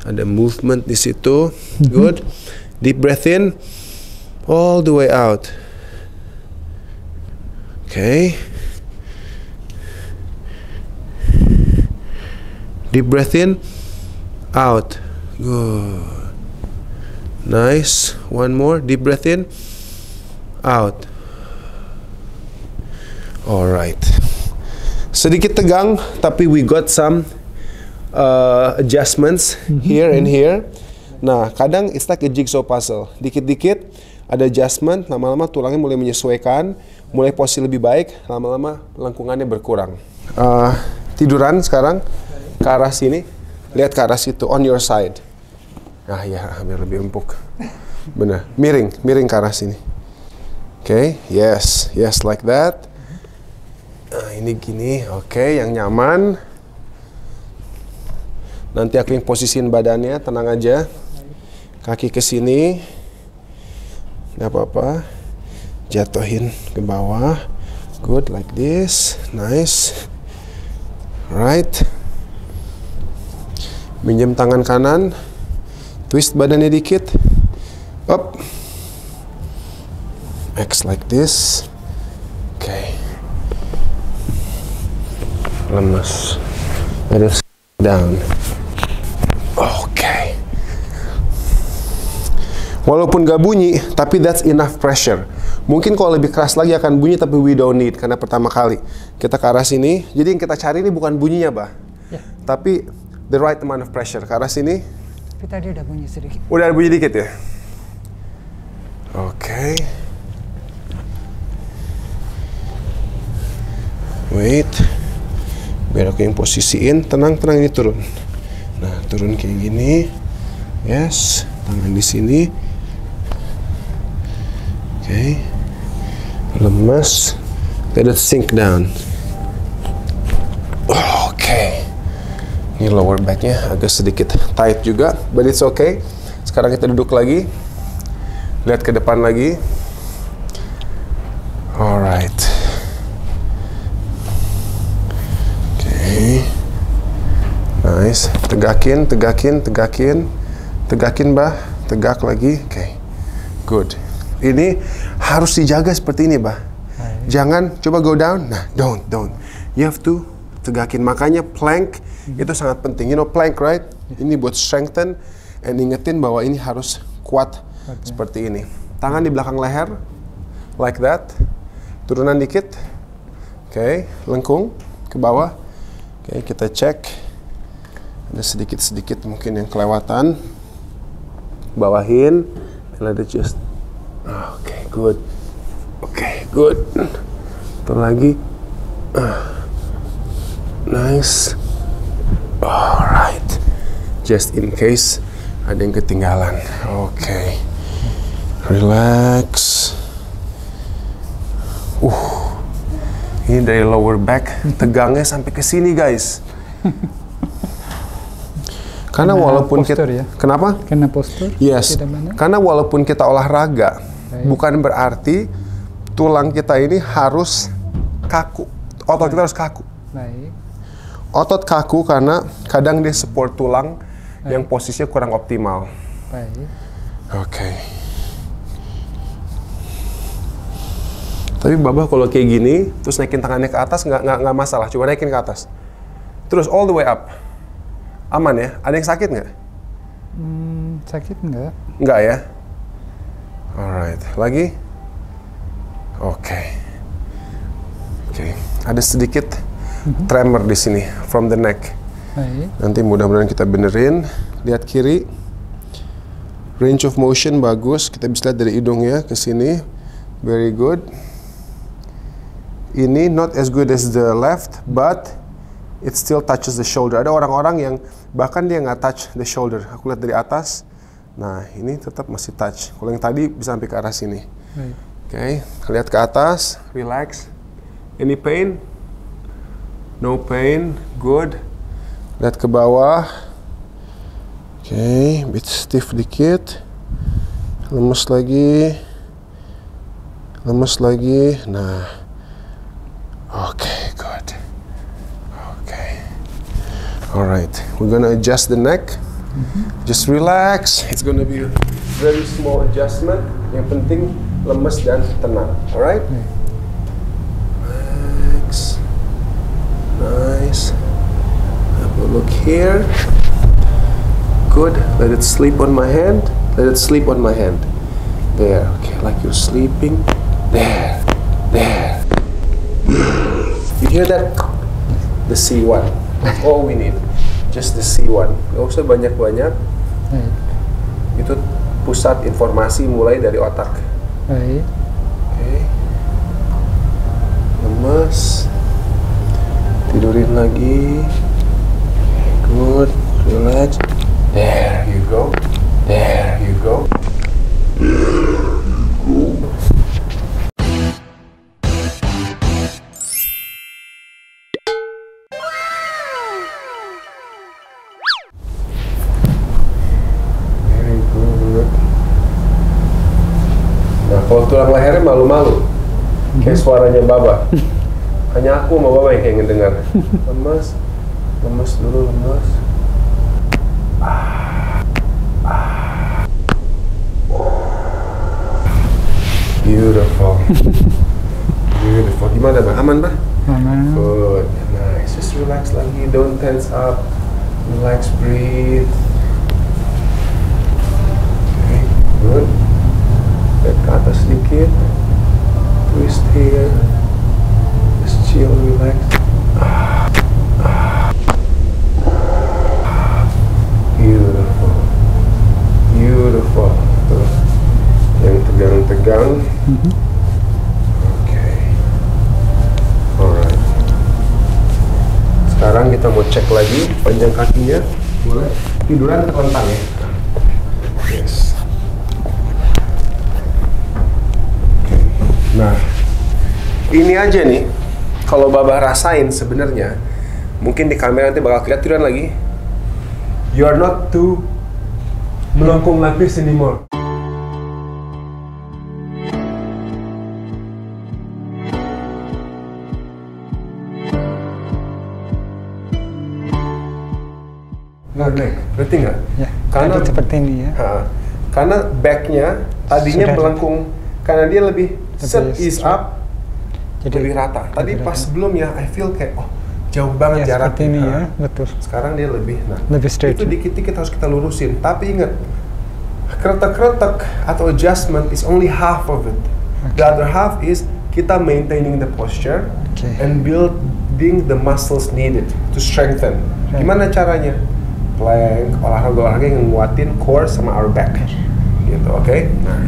C: Ada movement di situ. Good. Deep breath in. All the way out. Okay. Deep breath in. Out. Good. Nice. One more. Deep breath in. Out. Alright. Sedikit tegang, tapi we got some adjustments here and here. Nah, kadang it's like a jigsaw puzzle. Dikit-dikit ada adjustment, lama-lama tulangnya mulai menyesuaikan, mulai posisi lebih baik, lama-lama lengkungannya berkurang. Tiduran sekarang ke arah sini, lihat ke arah situ, on your side. Ah ya, biar lebih empuk. Benar, miring ke arah sini. Okay, yes, like that. Nah, ini gini, okay, yang nyaman. Nanti aku yang posisiin badannya, tenang aja. Kaki ke sini, nggak apa-apa. Jatuhin ke bawah, good, like this, nice. Right. Minjem tangan kanan, twist badannya dikit, up, X like this, okay. Lemes, let it down, okay. Walaupun gak bunyi, tapi that's enough pressure. Mungkin kalau lebih keras lagi akan bunyi, tapi we don't need, karena pertama kali kita ke arah sini. Jadi yang kita cari ini bukan bunyinya, Bah, tapi the right amount of pressure. Ke arah sini.
A: Tapi tadi udah bunyi sedikit.
C: Udah ada bunyi dikit ya? Oke. Wait. Biar aku yang posisiin. Tenang, ini turun. Nah, turun kayak gini. Yes. Tangan di sini. Oke. Lemas. Let it sink down. Oke. Ini lower backnya agak sedikit tight juga, but it's okay. Sekarang kita duduk lagi, lihat ke depan lagi. Alright. Okay. Nice. Tegakin, Bah. Tegak lagi. Okay. Good. Ini harus dijaga seperti ini, Bah. Jangan coba go down. Nah, don't. You have to tegakin. Makanya plank itu sangat penting. You know plank, right? Ini buat strengthen and ingetin bahwa ini harus kuat seperti ini. Tangan di belakang leher, like that. Turunan dikit. Oke, lengkung ke bawah. Oke, kita cek. Ada sedikit mungkin yang kelewatan. Bawahin. Let it just. Oke, good. Oke, good. Satu lagi. Nice. Alright. Just in case ada yang ketinggalan. Oke. Relax. Ini dari lower back, tegangnya sampai ke sini, guys. Karena walaupun kita, kenapa?
A: Karena postur.
C: Yes. Karena walaupun kita olahraga, bukan berarti tulang kita ini harus kaku. Otot kita harus kaku.
A: Baik.
C: Otot kaku karena kadang dia support tulang yang posisinya kurang optimal.
A: Baik.
C: Oke. Tapi Babah kalau kayak gini, terus naikin tangannya ke atas nggak masalah, coba naikin ke atas. Terus all the way up. Aman ya? Ada yang sakit nggak?
A: Sakit nggak?
C: Nggak ya? Alright. Lagi? Oke. Oke, ada sedikit tremor di sini from the neck.
A: Baik.
C: Nanti mudah-mudahan kita benerin. Lihat kiri. Range of motion bagus. Kita bisa lihat dari hidungnya ke sini. Very good. Ini not as good as the left, but it still touches the shoulder. Ada orang-orang yang bahkan dia nggak touch the shoulder. Aku lihat dari atas. Nah, ini tetap masih touch. Kalau yang tadi bisa sampai ke arah sini. Oke, lihat ke atas. Relax. Any pain? No pain. Good. Lihat ke bawah. Oke, bit stiff dikit. Lemes lagi. Lemes lagi. Nah. Oke, good. Oke. Alright, we're gonna adjust the neck. Just relax. It's gonna be a very small adjustment. Yang penting lemes dan tenang. Alright? Relax. Nice. Have a look here. Good. Let it sleep on my hand. Let it sleep on my hand. There. Okay, like you're sleeping. There. There. You hear that? The C1. That's all we need. Just the C1. Gak usah banyak-banyak. Itu pusat informasi mulai dari otak.
A: Baik.
C: Oke. Lemas. Tidurin lagi. Good. Relax. There you go. There you go. Very good. Nah, kalau tulang lehernya malu-malu. Kayak suaranya Baba. Hanya aku sama Baba yang kayak ngedengar. Lemas. Lemas dulu, lemas. Beautiful. Beautiful. Gimana, Bang? Aman, Bang?
A: Aman.
C: Good. Nice. Just relax lagi. Don't tense up. Relax, breathe. Okay, good. Lihat ke atas sedikit. Twist here. Just chill, relax. Beautiful. Beautiful. Tuh. Yang tegang-tegang. Oke. Alright. Sekarang kita mau cek lagi panjang kakinya. Boleh tiduran terlentang ya. Yes. Oke. Nah, ini aja nih. Kalau Baba rasain sebenarnya, mungkin di kamera nanti bakal kelihatan tiduran lagi. You are not too melengkung like this anymore. Nggak naik, berarti nggak?
A: Ya,
C: Karena
A: tadi seperti ini ya.
C: Karena backnya tadinya
A: Sudah.
C: melengkung, karena dia lebih set is
A: straight.
C: up, lebih rata. Tadi
A: lebih
C: pas
A: rata.
C: sebelumnya, I feel kayak jauh banget
A: Ya,
C: jarak.
A: seperti ini ya, betul.
C: Sekarang dia lebih,
A: Lebih straight.
C: itu dikit-dikit harus kita lurusin. Tapi ingat, kretek-kretek atau adjustment is only half of it. The other half is kita maintaining the posture and building the muscles needed to strengthen. Gimana caranya? Plank, olahraga-olahraga yang nguatin core sama our back. Gitu, oke? Nah,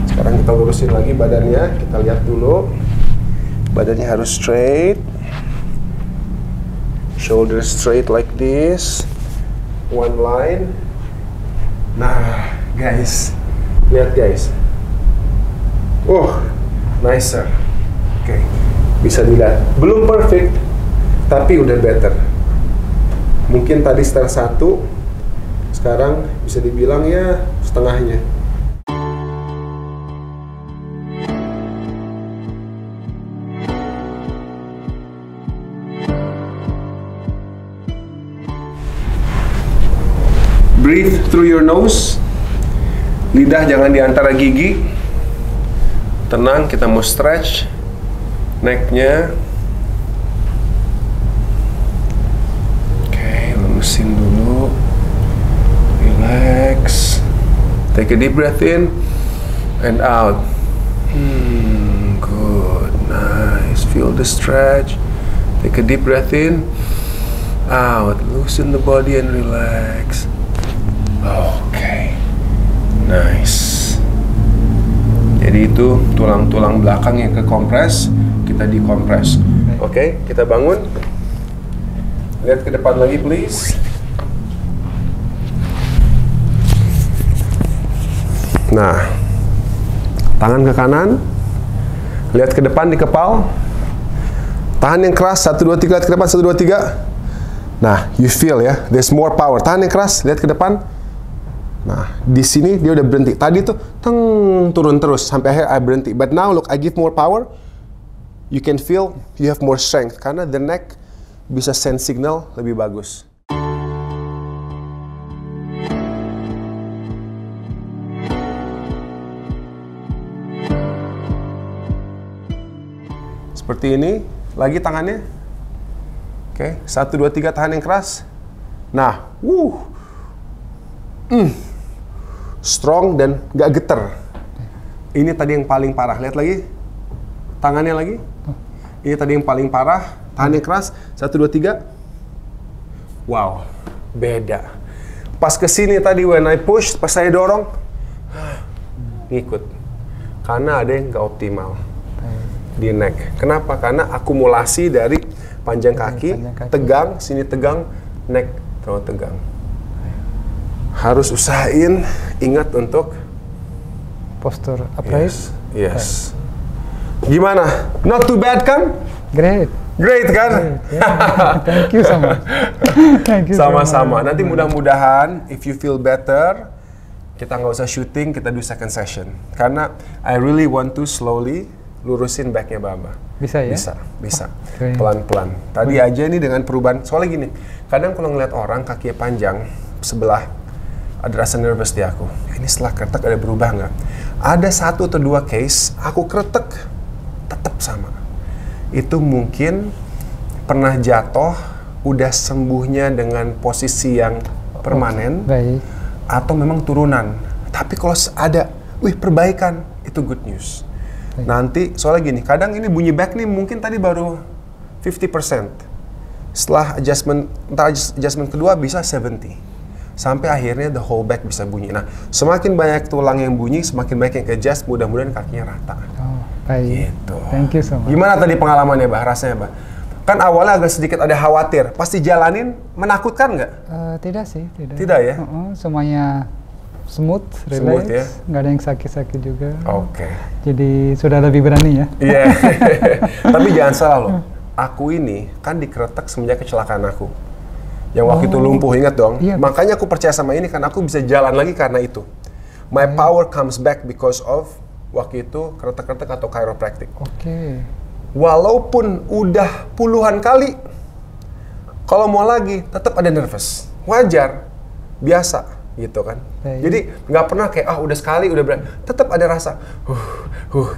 C: sekarang kita lurusin lagi badannya. Kita lihat dulu. Badannya harus straight. Shoulder straight like this. One line. Nah, guys. Lihat, guys. Nicer. Oke. Bisa dilihat. Belum perfect, tapi udah better. Mungkin tadi setengah satu, sekarang bisa dibilang ya setengahnya. Breathe through your nose. Lidah jangan di antara gigi. Tenang, kita mau stretch neck-nya. Lemesin dulu. Relax. Take a deep breath in and out. Good, nice. Feel the stretch. Take a deep breath in, out. Loosen the body and relax. Okay, nice. Jadi itu tulang-tulang belakang yang kekompres, kita dikompres. Oke, kita bangun. Lihat ke depan lagi, please. Nah, tangan ke kanan. Lihat ke depan di kepal. Tahan yang keras, 1, 2, 3, lihat ke depan, 1, 2, 3. Nah, you feel ya, there's more power. Tahan yang keras, lihat ke depan. Nah, di sini dia udah berhenti. Tadi tuh, turun terus, sampai akhir berhenti. But now, look, I give more power. You can feel, you have more strength. Karena the neck bisa send signal lebih bagus. Seperti ini, lagi tangannya. Oke, 1, 2, 3, tahan yang keras. Nah, strong dan gak geter. Ini tadi yang paling parah. Lihat lagi, tangannya lagi. Ini tadi yang paling parah. Tahan yang keras, 1, 2, 3. Wow, beda. Pas kesini tadi, when I push, pas saya dorong, ngikut. Karena ada yang gak optimal di neck. Kenapa? Karena akumulasi dari panjang kaki, tegang, sini tegang, neck terlalu tegang. Harus usahain, ingat untuk
A: postur upright.
C: Yes. Gimana? Not too bad kan?
A: Great.
C: Great kan?
A: Great, yeah. Thank you so much. Thank you.
C: Sama-sama. Nanti mudah-mudahan, if you feel better, kita nggak usah syuting, kita do second session. Karena I really want to slowly lurusin backnya Baba.
A: Bisa ya?
C: Bisa. Pelan-pelan. Tadi aja nih dengan perubahan, soalnya gini, kadang kalau ngeliat orang kakinya panjang, sebelah, ada rasa nervous di aku. Ini setelah kretek ada berubah nggak? Ada 1 atau 2 case, aku kretek, tetap sama. Itu mungkin pernah jatuh, udah sembuhnya dengan posisi yang permanen,
A: Baik.
C: atau memang turunan. Tapi kalau ada, perbaikan, itu good news. Nanti, soalnya gini, kadang ini bunyi back nih mungkin tadi baru 50%. Setelah adjustment kedua bisa 70. Sampai akhirnya the whole back bisa bunyi. Nah, semakin banyak tulang yang bunyi, semakin banyak yang adjust, mudah-mudahan kakinya rata.
A: Oh, baik.
C: Gitu.
A: Thank you so much.
C: Gimana tadi pengalamannya, Bah? Rasanya, Bah? Kan awalnya agak sedikit ada khawatir. Pasti jalanin, menakutkan nggak?
A: Tidak sih, tidak.
C: Tidak ya?
A: Semuanya smooth, relax,
C: Smooth ya?
A: nggak ada yang sakit-sakit juga.
C: Oke.
A: Jadi sudah lebih berani ya?
C: Iya. Tapi jangan salah loh. Aku ini kan dikretek semenjak kecelakaan aku. Yang waktu itu lumpuh, ingat dong?
A: Iya.
C: Makanya aku percaya sama ini karena aku bisa jalan lagi karena itu. My power comes back because of waktu itu kretek-kretek atau chiropractic.
A: Oke.
C: Walaupun udah puluhan kali, kalau mau lagi tetap ada nervous. Wajar, biasa. Gitu kan.
A: Baik.
C: Jadi nggak pernah kayak udah sekali udah berani, tetap ada rasa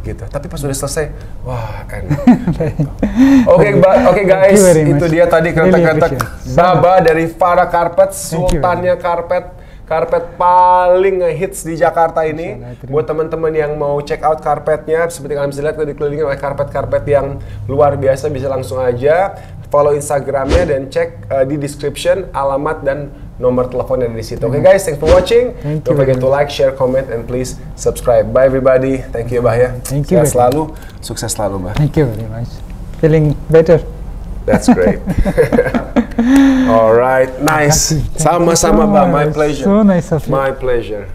C: gitu. Tapi pas udah selesai, wah enak. Oke guys, itu dia tadi kretek-kretek Baba dari Farah Carpet, sultannya karpet paling hits di Jakarta ini. Buat teman-teman yang mau check out karpetnya, seperti kalian bisa lihat dikelilingin oleh karpet-karpet yang luar biasa, bisa langsung aja follow Instagramnya dan cek di description alamat dan nomor teleponnya di situ. Oke guys, thanks for watching. Don't forget to like, share, comment, and please subscribe. Bye everybody. Thank you, Bah ya.
A: Thank you.
C: Sehat selalu, sukses selalu, Bah.
A: Thank you very much. Feeling better.
C: That's great. Alright, nice. Sama-sama, Bah. My pleasure.
A: So nice of you.
C: My pleasure.